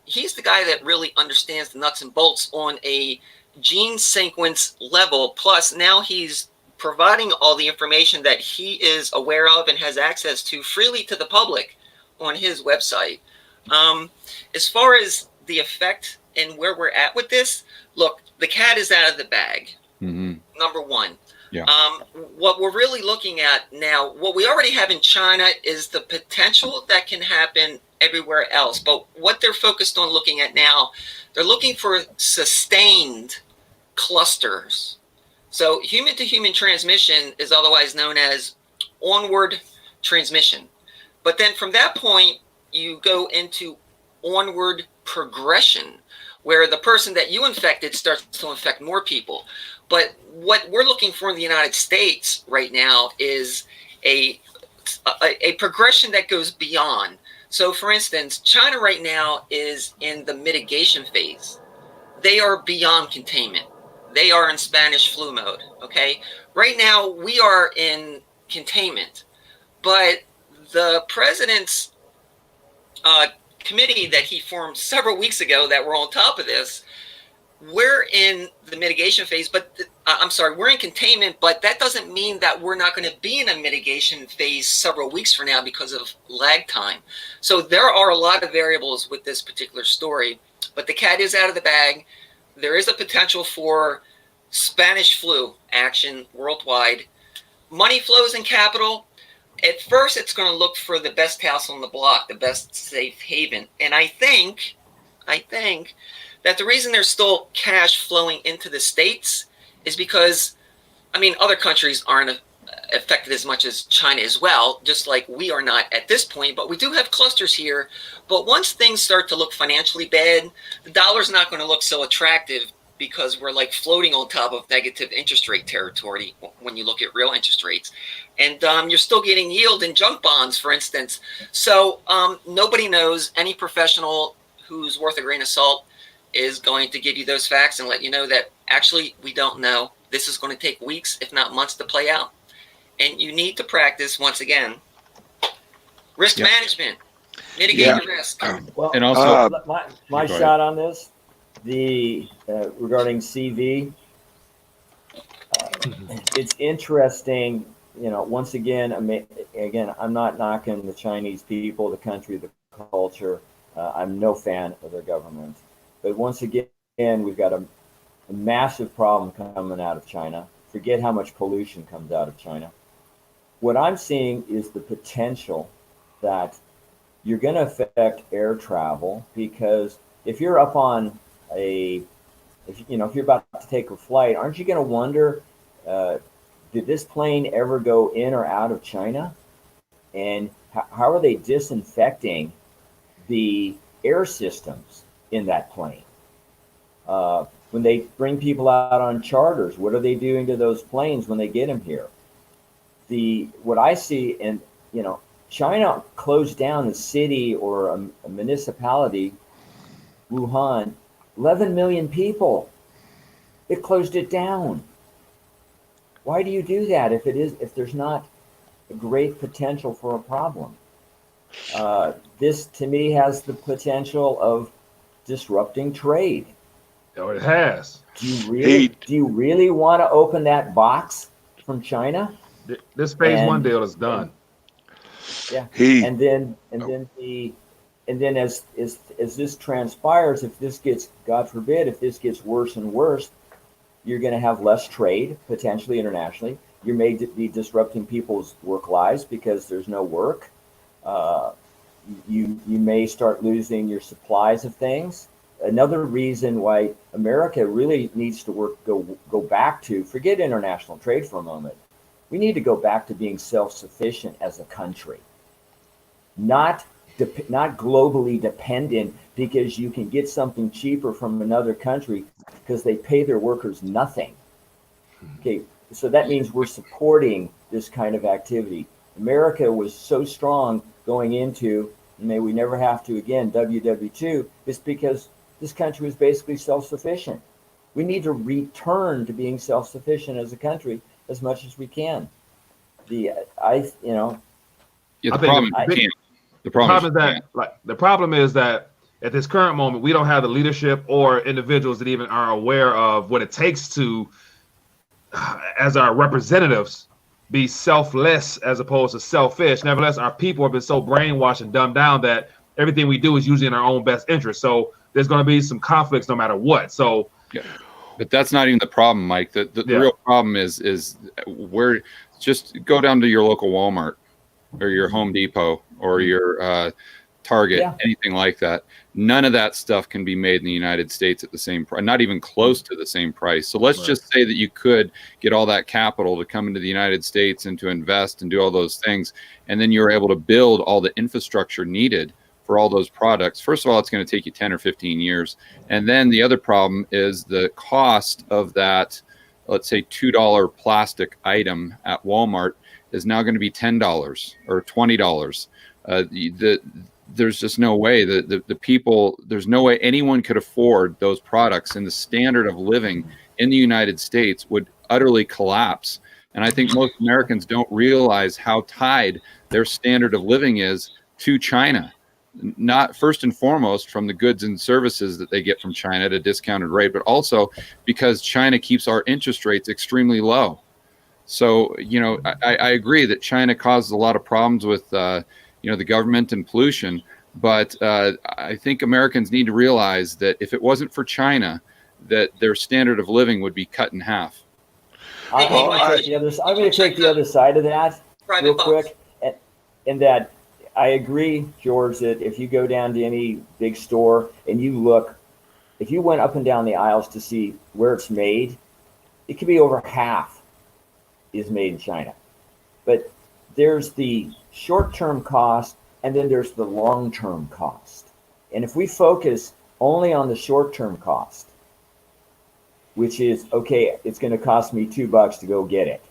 He's the guy that really understands the nuts and bolts on a gene sequence level. Plus, now he's providing all the information that he is aware of and has access to freely to the public on his website. As far as the effect and where we're at with this, look, the cat is out of the bag. Mm-hmm. Number one. Yeah. What we're really looking at now, what we already have in China is the potential that can happen everywhere else. But what they're focused on looking at now, they're looking for sustained clusters. So human-to-human transmission is otherwise known as onward transmission. But then from that point, you go into onward progression, where the person that you infected starts to infect more people. But what we're looking for in the United States right now is a progression that goes beyond. So, for instance, China right now is in the mitigation phase. They are beyond containment. They are in Spanish flu mode, okay? Right now, we are in containment. But the president's committee that he formed several weeks ago that were on top of this, we're in the mitigation phase, but we're in containment, but that doesn't mean that we're not going to be in a mitigation phase several weeks from now because of lag time. So there are a lot of variables with this particular story, but the cat is out of the bag. There is a potential for Spanish flu action worldwide. Money flows in capital. At first, it's going to look for the best house on the block, the best safe haven. And I think that the reason there's still cash flowing into the States is because, other countries aren't affected as much as China as well, just like we are not at this point, but we do have clusters here. But once things start to look financially bad, the dollar's not going to look so attractive because we're like floating on top of negative interest rate territory when you look at real interest rates. And you're still getting yield in junk bonds, for instance. So nobody knows, any professional who's worth a grain of salt is going to give you those facts and let you know that actually we don't know. This is going to take weeks, if not months, to play out. And you need to practice, once again, risk management, mitigate your risk. Well, And also, my shot on this, regarding CV, it's interesting. Once again, I'm not knocking the Chinese people, the country, the culture. I'm no fan of their government. But once again, we've got a massive problem coming out of China. Forget how much pollution comes out of China. What I'm seeing is the potential that you're going to affect air travel, because if you're up on if you're about to take a flight, aren't you going to wonder, did this plane ever go in or out of China? And how are they disinfecting the air systems in that plane? When they bring people out on charters, what are they doing to those planes when they get them here? What I see, and China closed down a city or a municipality, Wuhan, 11 million people. It closed it down. Why do you do that if there's not a great potential for a problem? This, to me, has the potential of disrupting trade. Oh, it has. Do you really want to open that box from China? This phase one deal is done. Yeah. And then as this transpires, if this gets, God forbid, if this gets worse and worse, you're going to have less trade, potentially internationally. You may be disrupting people's work lives because there's no work. You may start losing your supplies of things. Another reason why America really needs to go back to, forget international trade for a moment. We need to go back to being self-sufficient as a country, not globally dependent because you can get something cheaper from another country because they pay their workers nothing. Okay, so that means we're supporting this kind of activity. America was so strong going into, and may we never have to again, WW2, is because this country was basically self-sufficient. We need to return to being self-sufficient as a country as much as we can. The problem is that at this current moment, we don't have the leadership or individuals that even are aware of what it takes to, as our representatives, be selfless as opposed to selfish. Nevertheless, our people have been so brainwashed and dumbed down that everything we do is usually in our own best interest. So there's going to be some conflicts no matter what. So, yeah. But that's not even the problem, Mike. The real problem is where, just go down to your local Walmart or your Home Depot or your Target, anything like that. None of that stuff can be made in the United States at the same price, not even close to the same price. So let's just say that you could get all that capital to come into the United States and to invest and do all those things, and then you're able to build all the infrastructure needed for all those products. First of all, it's going to take you 10 or 15 years. And then the other problem is the cost of that, let's say $2 plastic item at Walmart is now going to be $10 or $20. There's just no way that the people, there's no way anyone could afford those products, and the standard of living in the United States would utterly collapse. And I think most Americans don't realize how tied their standard of living is to China. Not first and foremost from the goods and services that they get from China at a discounted rate, but also because China keeps our interest rates extremely low. So, I agree that China causes a lot of problems with, the government and pollution. But I think Americans need to realize that if it wasn't for China, that their standard of living would be cut in half. I'm going to take the other side of that real quick. And that I agree, George, that if you go down to any big store and you look, if you went up and down the aisles to see where it's made, it could be over half is made in China. But there's the short-term cost, and then there's the long-term cost. And if we focus only on the short-term cost, which is, okay, it's going to cost me $2 to go get it.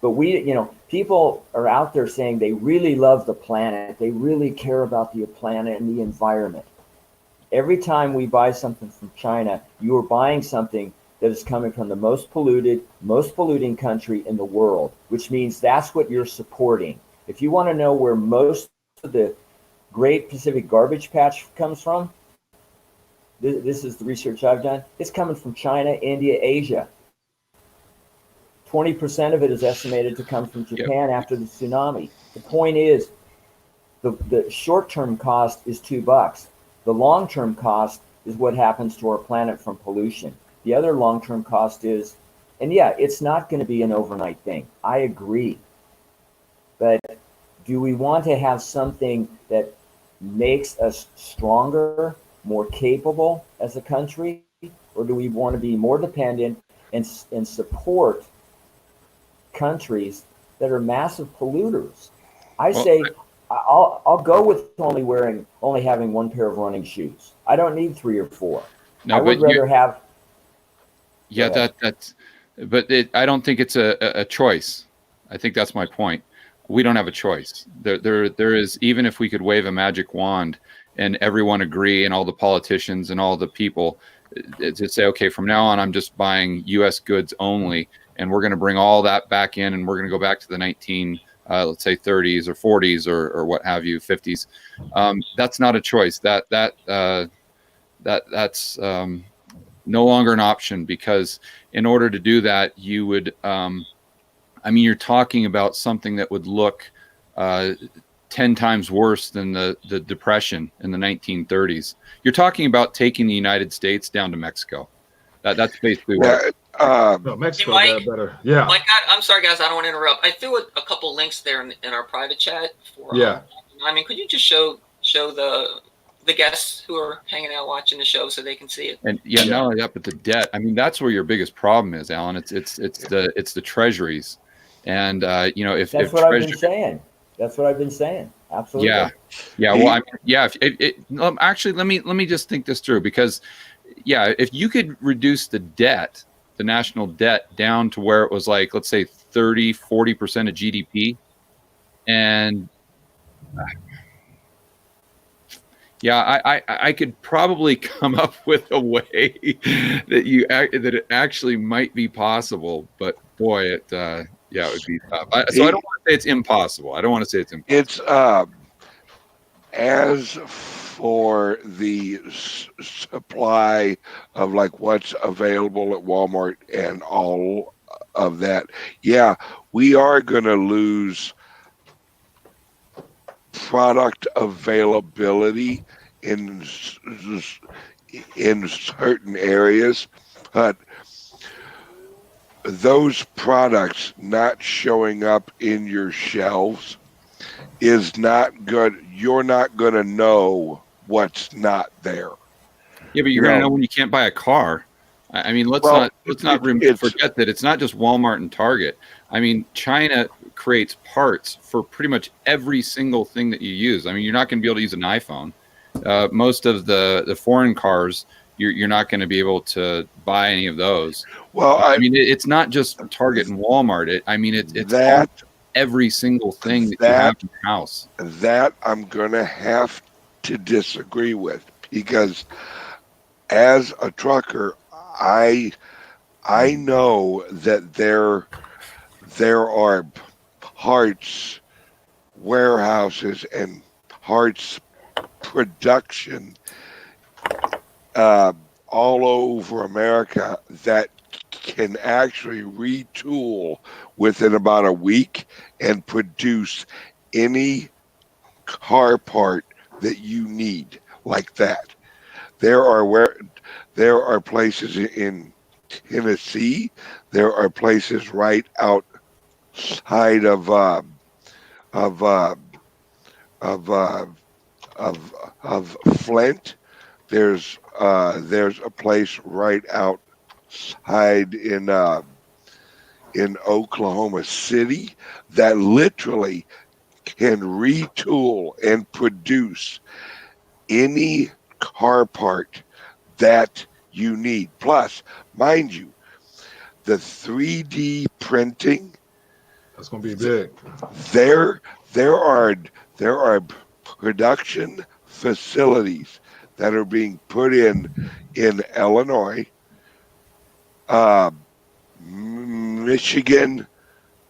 But people are out there saying they really love the planet. They really care about the planet and the environment. Every time we buy something from China, you are buying something that is coming from the most polluting country in the world, which means that's what you're supporting. If you want to know where most of the Great Pacific Garbage Patch comes from, this is the research I've done, it's coming from China, India, Asia. 20% of it is estimated to come from Japan after the tsunami. The point is, the short-term cost is $2. The long-term cost is what happens to our planet from pollution. The other long-term cost is, and yeah, it's not going to be an overnight thing. I agree. But do we want to have something that makes us stronger, more capable as a country, or do we want to be more dependent and support countries that are massive polluters? I say I'll go with only having one pair of running shoes. I don't need 3 or 4. No, I would rather have. Yeah, but I don't think it's a choice. I think that's my point. We don't have a choice. There is, even if we could wave a magic wand and everyone agree, and all the politicians and all the people to say, okay, from now on, I'm just buying U.S. goods only, and we're going to bring all that back in, and we're going to go back to the let's say 30s or 40s or what have you, 50s. That's not a choice. That's no longer an option, because in order to do that, you would, you're talking about something that would look 10 times worse than the Depression in the 1930s. You're talking about taking the United States down to Mexico. That's basically what. No, Mexico Mike, better. Yeah. Mike, I'm sorry, guys. I don't want to interrupt. I threw a couple links there in our private chat. Could you just show the guests who are hanging out watching the show so they can see it? And not only that, but the debt. That's where your biggest problem is, Alan. It's the treasuries, and if that's what I've been saying. That's what I've been saying. Absolutely. Yeah. Well, actually, let me just think this through, because if you could reduce the debt, the national debt, down to where it was like, let's say 30-40% of GDP, and I could probably come up with a way that it actually might be possible, but boy, it would be tough. So I don't want to say it's impossible. I don't want to say it's impossible. It's as for the supply of like what's available at Walmart and all of that, we are going to lose product availability in certain areas, but those products not showing up in your shelves is not good. You're not going to know what's not there. Yeah, but you're going to know when you can't buy a car. Let's not forget that it's not just Walmart and Target. China creates parts for pretty much every single thing that you use. You're not going to be able to use an iPhone. Most of the foreign cars, you're not going to be able to buy any of those. Well, it's not just Target and Walmart. It's that every single thing that you have in your house. That I'm going to have to disagree with, because as a trucker, I know that there are parts warehouses and parts production all over America that can actually retool within about a week and produce any car part that you need like that. There are places in Tennessee. There are places right outside of Flint. There's a place right outside in Oklahoma City that literally can retool and produce any car part that you need. Plus, mind you, the 3D printing, that's going to be big. There are production facilities that are being put in Illinois, Michigan,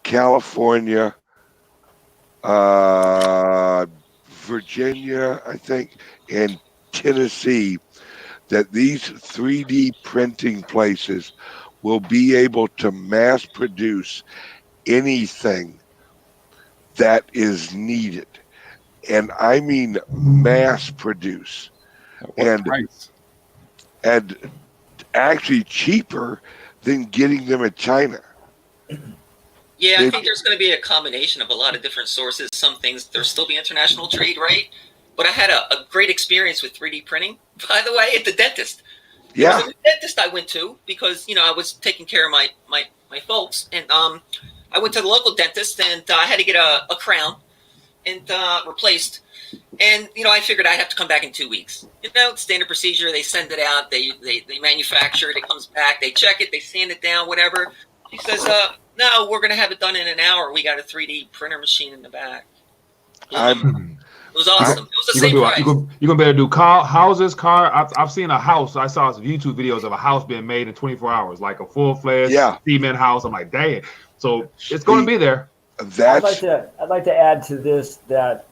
California, Virginia, I think, and Tennessee, that these 3D printing places will be able to mass produce anything that is needed. And I mean mass produce. At what price? And actually cheaper than getting them in China. Yeah, I think there's going to be a combination of a lot of different sources. Some things, there'll still be international trade, right? But I had a great experience with 3D printing, by the way, at the dentist. There was a dentist I went to because, I was taking care of my folks. And I went to the local dentist and I had to get a crown and replaced. And, I figured I'd have to come back in 2 weeks. Standard procedure. They send it out. They manufacture it. It comes back. They check it. They sand it down, whatever. He says, no, we're going to have it done in an hour. We got a 3D printer machine in the back. It was awesome. It was the same price. You're going to be able to do houses. I've seen a house. I saw some YouTube videos of a house being made in 24 hours, like a full-fledged cement house. I'm like, dang. So it's going to be there. I'd like to add to this that,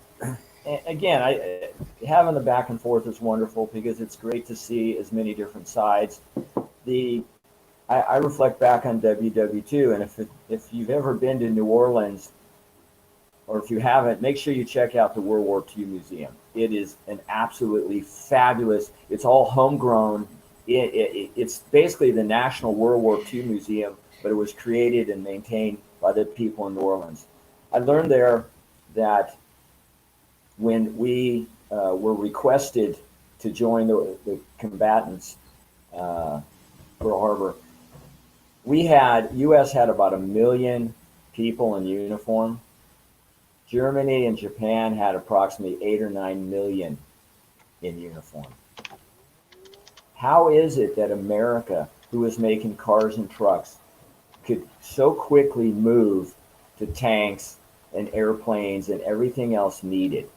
again, having the back and forth is wonderful because it's great to see as many different sides. I reflect back on WW2, and if you've ever been to New Orleans, or if you haven't, make sure you check out the World War II Museum. It is an absolutely fabulous. It's all homegrown. It's basically the National World War II Museum, but it was created and maintained by the people in New Orleans. I learned there that when we were requested to join the combatants, Pearl Harbor, U.S. had about 1 million people in uniform. Germany and Japan had approximately 8 or 9 million in uniform. How is it that America, who was making cars and trucks, could so quickly move to tanks and airplanes and everything else needed?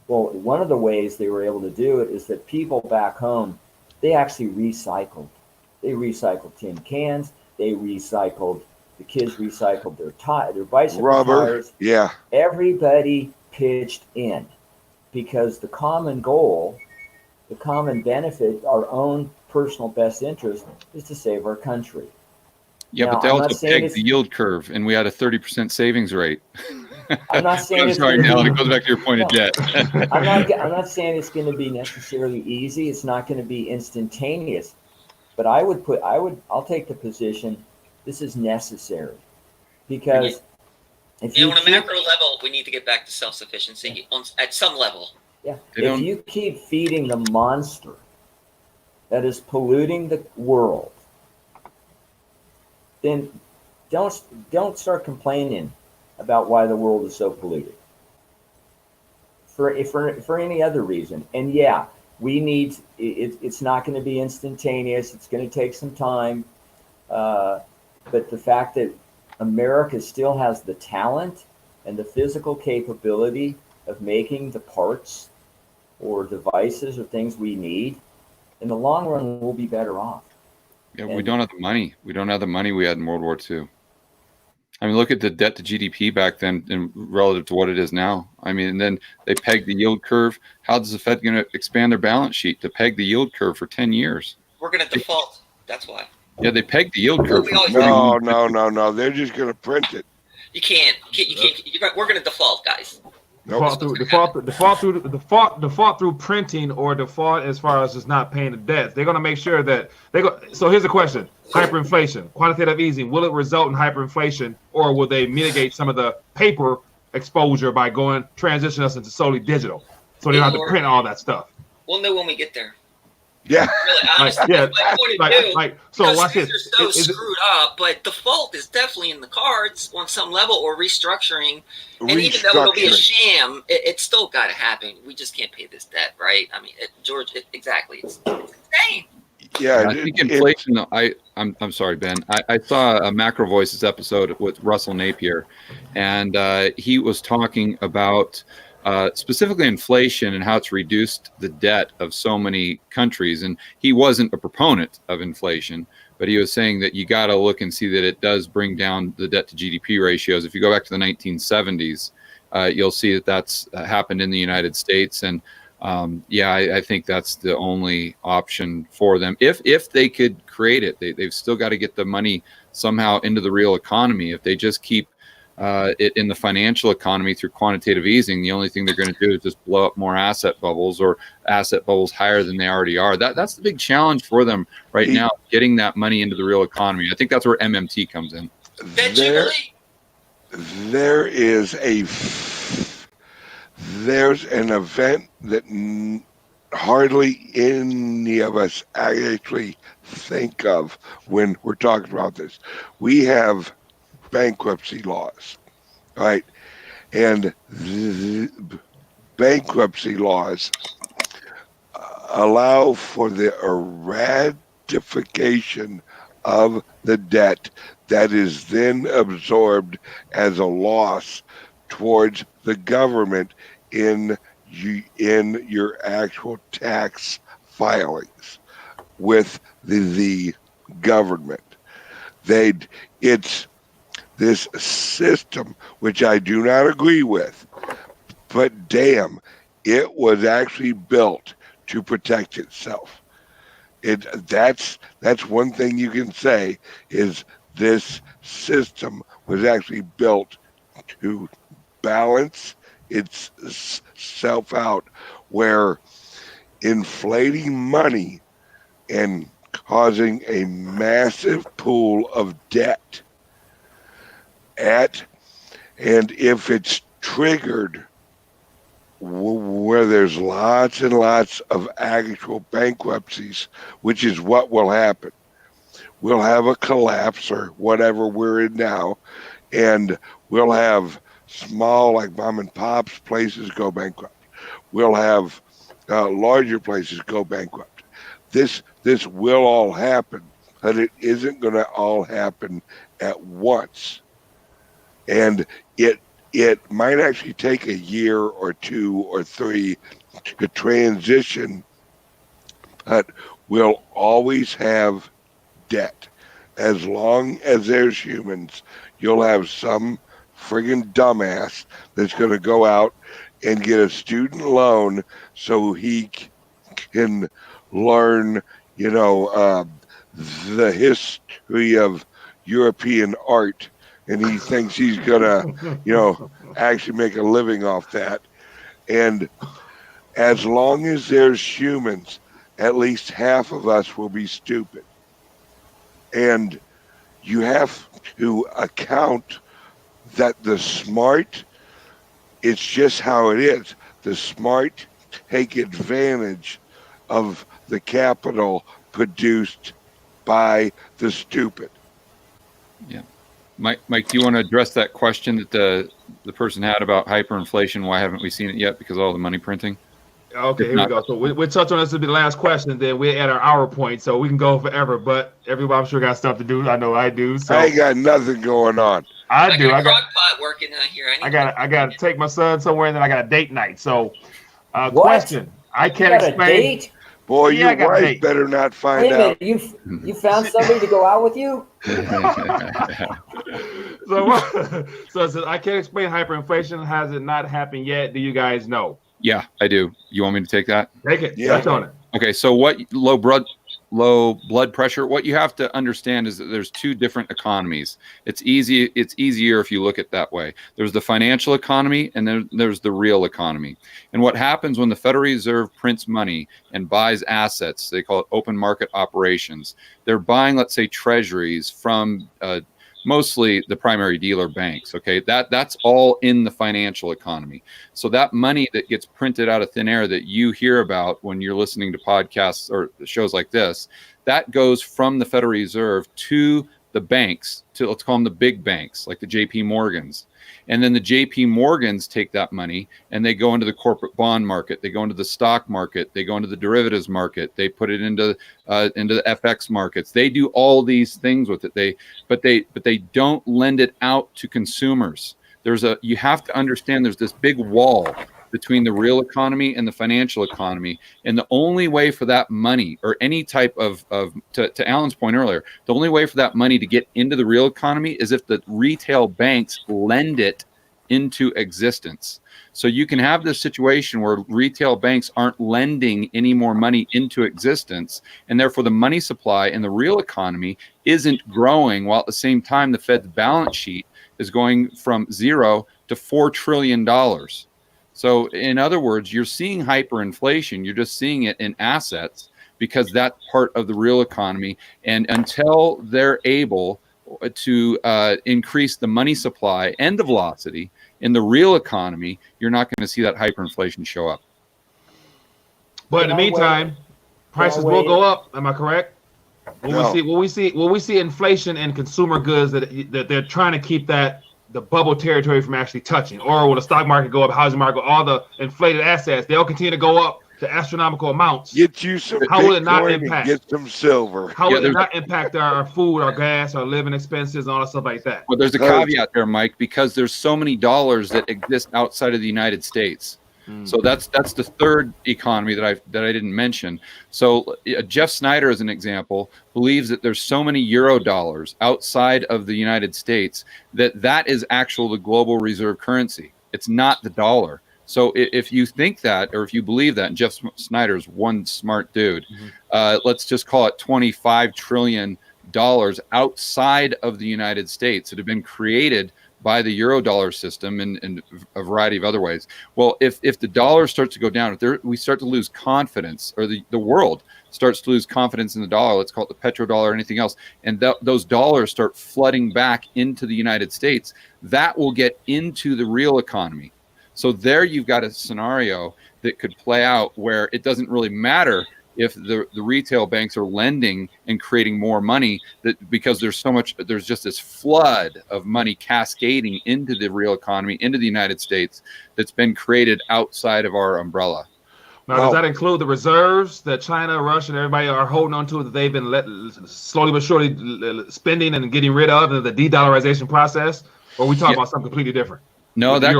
Well, one of the ways they were able to do it is that people back home, they actually recycled. They recycled tin cans. The kids recycled their bicycle tires. Yeah. Everybody pitched in because the common goal, the common benefit, our own personal best interest is to save our country. Yeah, but they also pegged the yield curve, and we had a 30% savings rate. I'm not saying I'm sorry, Alan. It goes back to your point of debt. I'm not saying it's going to be necessarily easy. It's not going to be instantaneous. But I'll take the position this is necessary because on a macro level, we need to get back to self-sufficiency at some level. Yeah. If you keep feeding the monster that is polluting the world, then don't start complaining about why the world is so polluted. For any other reason. And yeah, we need it's not going to be instantaneous. It's going to take some time. But the fact that America still has the talent and the physical capability of making the parts or devices or things we need, in the long run, we'll be better off. Yeah, we don't have the money. We don't have the money we had in World War II. I mean, look at the debt to GDP back then and relative to what it is now. I mean, and then they pegged the yield curve. How is the Fed going to expand their balance sheet to peg the yield curve for 10 years? We're going to default. That's why. Yeah, they pegged the yield curve. No. They're just going to print it. You can't. We're going to default, guys. Default through printing, or default as far as just not paying the debts. They're going to make sure that So here's the question: hyperinflation, quantitative easing. Will it result in hyperinflation, or will they mitigate some of the paper exposure by transition us into solely digital, so they don't have to print all that stuff? We'll know when we get there. Yeah. Really, honestly, that's my point of view. So watch this. They're so screwed up, but default is definitely in the cards on some level, or restructuring. And even though it'll be a sham, it's still got to happen. We just can't pay this debt, right? I mean, George, exactly. It's insane. Yeah, I think inflation. Though, I'm sorry, Ben. I saw a Macro Voices episode with Russell Napier, and he was talking about specifically inflation and how it's reduced the debt of so many countries. And he wasn't a proponent of inflation, but he was saying that you got to look and see that it does bring down the debt to GDP ratios. If you go back to the 1970s, you'll see that that's happened in the United States. And I think that's the only option for them. If they could create it, they've still got to get the money somehow into the real economy. If they just keep it in the financial economy through quantitative easing, the only thing they're going to do is just blow up more asset bubbles, or asset bubbles higher than they already are. That's the big challenge for them right now, getting that money into the real economy. I think that's where MMT comes in. There's an event that hardly any of us actually think of when we're talking about this. We have bankruptcy laws, right? And bankruptcy laws allow for the ratification of the debt that is then absorbed as a loss towards the government in your actual tax filings with the government. It's this system, which I do not agree with, but damn, it was actually built to protect itself. That's one thing you can say, is this system was actually built to balance itself out, where inflating money and causing a massive pool of debt and if it's triggered where there's lots and lots of actual bankruptcies, which is what will happen. We'll have a collapse or whatever we're in now, and we'll have small, like mom and pops places go bankrupt. We'll have larger places go bankrupt. This will all happen, but it isn't going to all happen at once. And it might actually take a year or 2 or 3 to transition, but we'll always have debt. As long as there's humans, you'll have some friggin' dumbass that's going to go out and get a student loan so he can learn, the history of European art, and he thinks he's gonna, actually make a living off that. And as long as there's humans, at least half of us will be stupid. And you have to account that the smart, it's just how it is. The smart take advantage of the capital produced by the stupid. Yeah. Mike, do you want to address that question that the person had about hyperinflation? Why haven't we seen it yet? Because of all the money printing? Okay, here we go. So we'll touch on this. Will be the last question. Then we're at our hour point, so we can go forever. But everybody, I'm sure, got stuff to do. I know I do. So I ain't got nothing going on. I do. I got crock pot working here. I got to take my son somewhere, and then I got a date night. So, What? question. I can't You got explain. a date? Boy, Yeah, I your got wife date. better not find Wait a out. minute, you found somebody to go out with you? So it says, I can't explain hyperinflation. Has it not happened yet? Do you guys know? Yeah, I do. You want me to take that? Take it. Yeah. Touch on it. Okay, so low blood pressure, what you have to understand is that there's 2 different economies. It's easier if you look at it that way. There's the financial economy, and then there's the real economy. And what happens when the Federal Reserve prints money and buys assets, they call it open market operations. They're buying, let's say, treasuries from mostly the primary dealer banks. Okay, that's all in the financial economy. So that money that gets printed out of thin air that you hear about when you're listening to podcasts or shows like this, that goes from the Federal Reserve to the banks, to let's call them the big banks, like the JP Morgans. And then the JP Morgans take that money and they go into the corporate bond market, they go into the stock market, they go into the derivatives market, they put it into the FX markets. They do all these things with it. But they don't lend it out to consumers. You have to understand there's this big wall between the real economy and the financial economy. And the only way for that money, or any type of to Alan's point earlier, the only way for that money to get into the real economy is if the retail banks lend it into existence. So you can have this situation where retail banks aren't lending any more money into existence, and therefore the money supply in the real economy isn't growing, while at the same time the Fed's balance sheet is going from $0 to $4 trillion. So in other words, you're seeing hyperinflation. You're just seeing it in assets because that's part of the real economy. And until they're able to increase the money supply and the velocity in the real economy, you're not going to see that hyperinflation show up. But in the meantime, prices will go up. Am I correct? Will we see inflation in consumer goods that they're trying to keep the bubble territory from actually touching? Or will the stock market go up, housing market, all the inflated assets, they'll continue to go up to astronomical amounts? Get you some How will it not Bitcoin impact? and get some silver. How will it not impact our food, our gas, our living expenses, and all that stuff like that? Well, there's a caveat there, Mike, because there's so many dollars that exist outside of the United States. So that's the third economy that I didn't mention. So Jeff Snyder, as an example, believes that there's so many euro dollars outside of the United States that is the global reserve currency. It's not the dollar. So if you think that, or if you believe that, and Jeff Snyder's one smart dude, let's just call it $25 trillion outside of the United States that have been created by the Eurodollar system and a variety of other ways. Well, if the dollar starts to go down, if we start to lose confidence, or the world starts to lose confidence in the dollar, let's call it the petrodollar or anything else, and those dollars start flooding back into the United States, that will get into the real economy. So there you've got a scenario that could play out where it doesn't really matter if the retail banks are lending and creating more money, that because there's just this flood of money cascading into the real economy, into the United States, that's been created outside of our umbrella. Now, does that include the reserves that China, Russia, and everybody are holding on to, that they've been slowly but surely spending and getting rid of in the de-dollarization process? Or are we talking about something completely different? No, that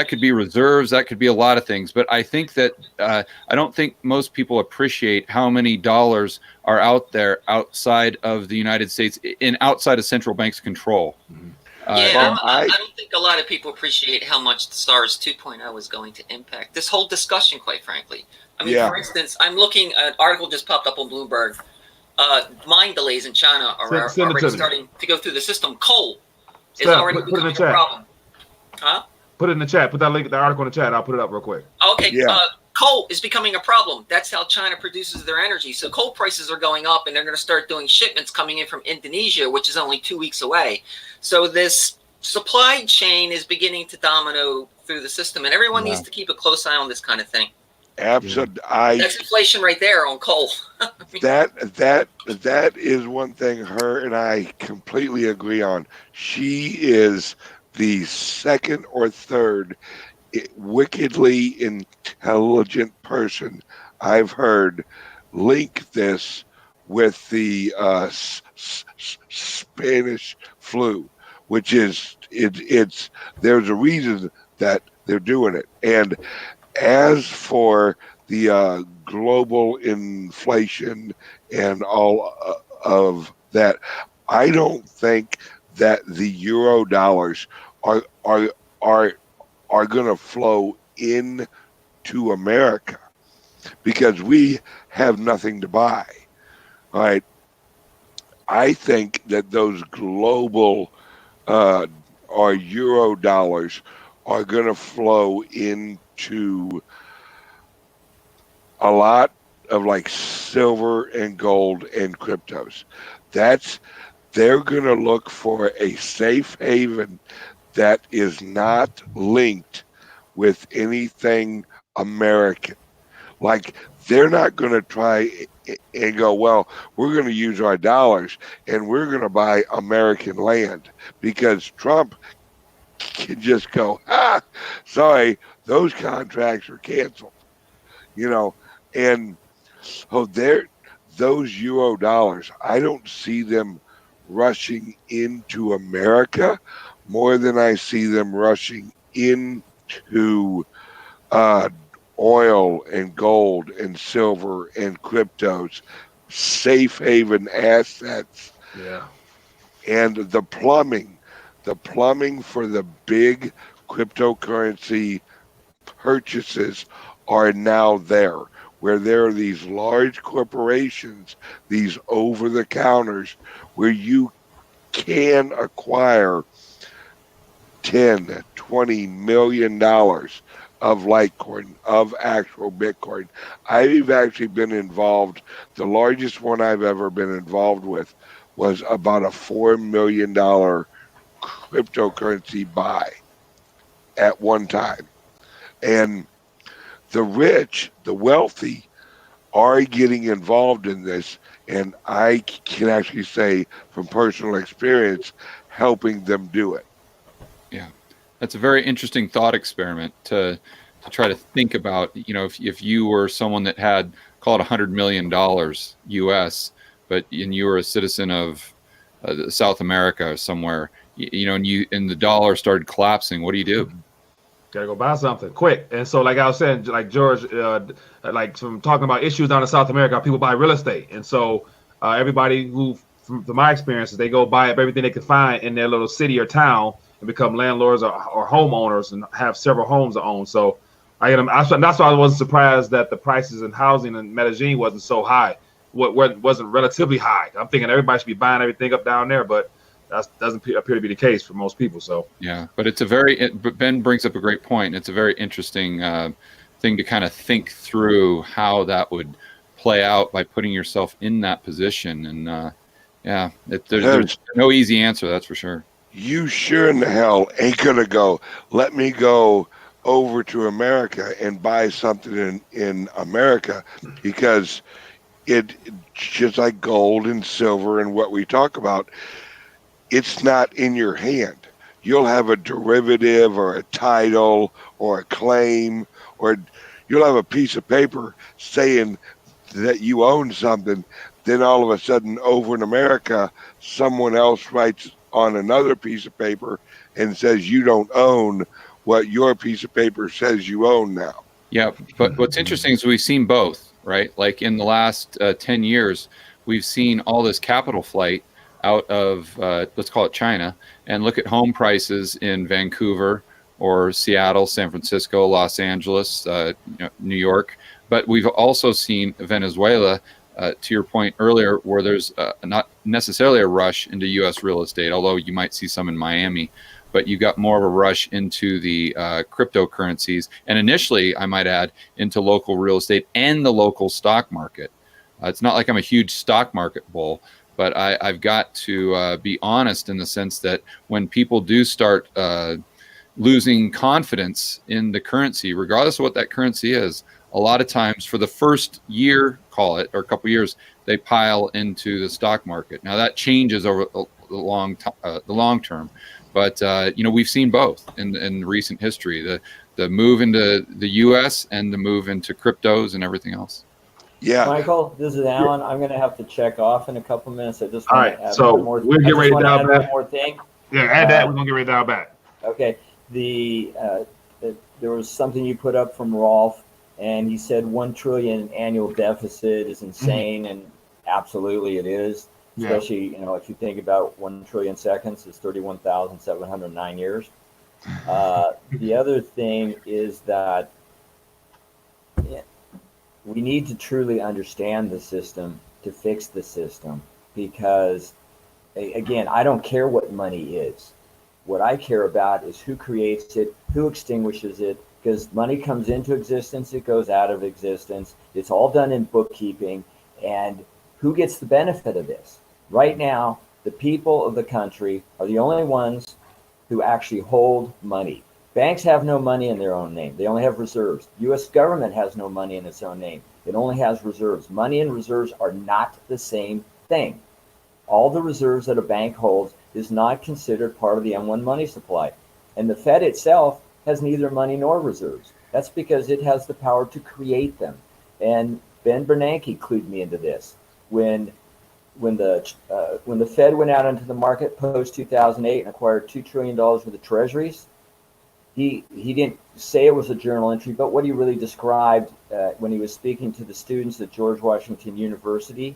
could be reserves. That could be a lot of things. But I think that I don't think most people appreciate how many dollars are out there outside of the United States and outside of central banks' control. I don't think a lot of people appreciate how much the SARS 2.0 is going to impact this whole discussion, quite frankly. I mean, for instance, I'm looking at an article just popped up on Bloomberg. Mine delays in China are already starting to go through the system. Coal is already becoming a problem. Huh? Put it in the chat. Put that link, the article in the chat. I'll put it up real quick. Okay. Yeah. Coal is becoming a problem. That's how China produces their energy. So coal prices are going up, and they're going to start doing shipments coming in from Indonesia, which is only 2 weeks away. So this supply chain is beginning to domino through the system, and everyone needs to keep a close eye on this kind of thing. Absolutely. That's inflation right there on coal. that is one thing her and I completely agree on. She is the second or third wickedly intelligent person I've heard link this with the Spanish flu, which is it's there's a reason that they're doing it. And as for the global inflation and all of that, I don't think that the euro dollars are going to flow into America because we have nothing to buy. All right. I think that those global or euro dollars are going to flow into a lot of like silver and gold and cryptos. They're going to look for a safe haven that is not linked with anything American. Like, they're not going to try and go, well, we're going to use our dollars and we're going to buy American land, because Trump can just go, sorry, those contracts are canceled, and those euro dollars, I don't see them rushing into America more than I see them rushing into uh, oil and gold and silver and cryptos, safe haven assets, Yeah. and the plumbing for the big cryptocurrency purchases are now there, where there are these large corporations, these over the counters, where you can acquire 10, 20 million dollars of Litecoin, of actual Bitcoin. I've actually been involved. The largest one I've ever been involved with was about a $4 million cryptocurrency buy at one time. And the rich, the wealthy, are getting involved in this. And I can actually say from personal experience, helping them do it. Yeah, that's a very interesting thought experiment to try to think about. You know, if you were someone that had, call it $100 million US, but and you were a citizen of South America or somewhere, you know, and the dollar started collapsing, what do you do? Gotta go buy something quick. And so, like I was saying, like George, like from talking about issues down in South America, people buy real estate. And so, everybody who, from my experiences, they go buy up everything they can find in their little city or town and become landlords or homeowners and have several homes to own. So, that's why I wasn't surprised that the prices in housing in Medellin wasn't so high. What wasn't relatively high. I'm thinking everybody should be buying everything up down there, but that doesn't appear to be the case for most people. So Yeah, but but Ben brings up a great point. It's a very interesting thing to kind of think through how that would play out by putting yourself in that position. And yeah, there's no easy answer, that's for sure. You sure in the hell ain't gonna go, let me go over to America and buy something in America, because it, just like gold and silver and what we talk about, it's not in your hand. You'll have a derivative or a title or a claim, or you'll have a piece of paper saying that you own something. Then all of a sudden, over in America, someone else writes on another piece of paper and says you don't own what your piece of paper says you own now. Yeah, but what's interesting is we've seen both, right? Like in the last 10 years, we've seen all this capital flight out of, let's call it China, and look at home prices in Vancouver or Seattle, San Francisco, Los Angeles, New York. But we've also seen Venezuela, to your point earlier, where there's not necessarily a rush into U.S. real estate, although you might see some in Miami. But you got more of a rush into the cryptocurrencies, and initially, I might add, into local real estate and the local stock market. It's not like I'm a huge stock market bull, but I've got to be honest in the sense that when people do start losing confidence in the currency, regardless of what that currency is, a lot of times for the first year, call it, or a couple years, they pile into the stock market. Now that changes over the long term. But we've seen both in recent history, the move into the U.S. and the move into cryptos and everything else. Yeah. Michael, this is Alan. I'm going to have to check off in a couple minutes. I just all want right, to add so one more. we'll get ready to dial back. One more thing. Yeah, add that. We're gonna get ready to dial back. Okay. There was something you put up from Rolf, and he said 1 trillion annual deficit is insane, and absolutely it is. Yeah. Especially, if you think about 1 trillion seconds is 31,709 years. The other thing is that we need to truly understand the system to fix the system, because, again, I don't care what money is. What I care about is who creates it, who extinguishes it, because money comes into existence, it goes out of existence. It's all done in bookkeeping, and who gets the benefit of this? Right now, the people of the country are the only ones who actually hold money. Banks have no money in their own name. They only have reserves. U.S. government has no money in its own name. It only has reserves. Money and reserves are not the same thing. All the reserves that a bank holds is not considered part of the M1 money supply. And the Fed itself has neither money nor reserves. That's because it has the power to create them. And Ben Bernanke clued me into this. When the Fed went out into the market post 2008 and acquired $2 trillion worth of treasuries, he didn't say it was a journal entry, but what he really described when he was speaking to the students at George Washington University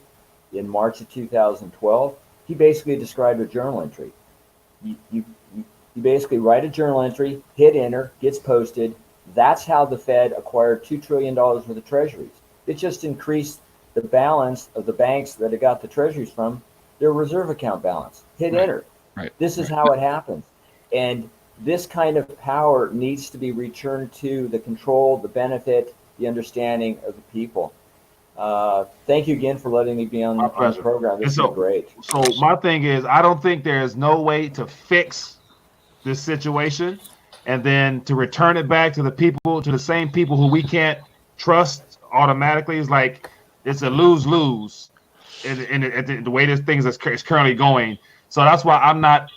in March of 2012, he basically described a journal entry. You basically write a journal entry, hit enter, gets posted. That's how the Fed acquired $2 trillion worth of treasuries. It just increased the balance of the banks that it got the treasuries from, their reserve account balance. Hit enter. Right. This is how it happens. And this kind of power needs to be returned to the control, the benefit, the understanding of the people. Thank you again for letting me be on the program. This is great. So my thing is, I don't think there's no way to fix this situation and then to return it back to the people, to the same people who we can't trust automatically. Is like it's a lose-lose in the way this thing is currently going. So that's why I'm not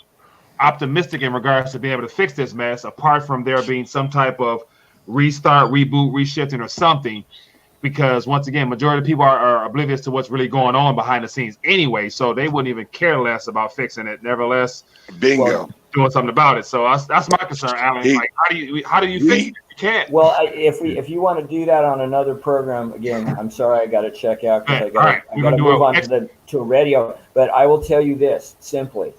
optimistic in regards to being able to fix this mess, apart from there being some type of restart, reboot, reshifting or something. Because once again, majority of people are oblivious to what's really going on behind the scenes anyway, so they wouldn't even care less about fixing it. Nevertheless, bingo, doing something about it. So that's my concern, Alan. Like, how do you fix it? You can't. Well, if you want to do that on another program, again, I'm sorry, I got to check out because I got to move on to radio. But I will tell you this simply: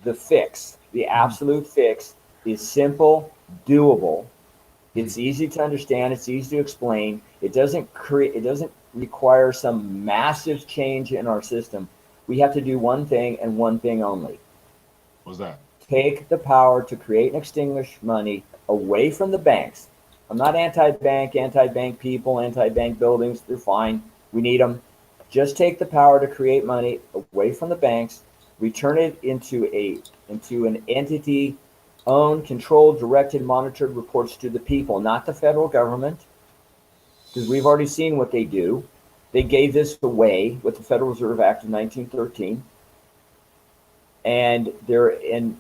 the fix, the absolute fix, is simple, doable. It's easy to understand. It's easy to explain. It doesn't require some massive change in our system. We have to do one thing and one thing only. What's that? Take the power to create and extinguish money away from the banks. I'm not anti-bank people, anti-bank buildings. They're fine. We need them. Just take the power to create money away from the banks, return it into an entity owned, controlled, directed, monitored, reports to the people, not the federal government, because we've already seen what they do. They gave this away with the Federal Reserve Act of 1913. And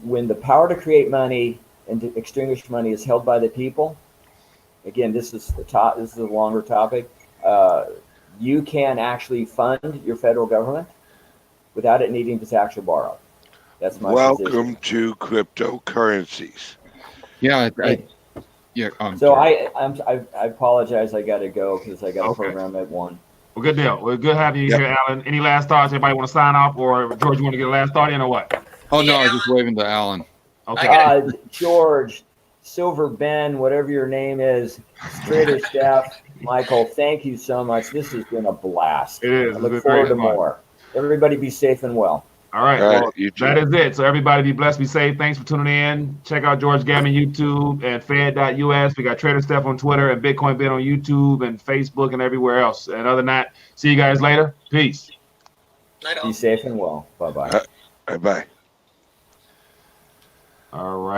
when the power to create money and to extinguish money is held by the people, again, this is a longer topic. You can actually fund your federal government without it needing to tax or borrow. That's my welcome position. to cryptocurrencies. Yeah, so I apologize. I got to go because I got a program at 1. Well, good deal. Well, good having you here, Alan. Any last thoughts? Everybody want to sign off, or George, you want to get a last thought in, or what? Oh no, I was just waving to Alan. Okay. George, Silver Ben, whatever your name is, Strader Staff, Michael, thank you so much. This has been a blast. It is. I look forward to more. Everybody be safe and well. All right. Well, that is it. So everybody be blessed, be safe. Thanks for tuning in. Check out George Gammon YouTube and Fed.us. We got Trader Steph on Twitter and Bitcoin Bit on YouTube and Facebook and everywhere else. And other than that, see you guys later. Peace. Be safe and well. Bye-bye. Bye-bye. All right.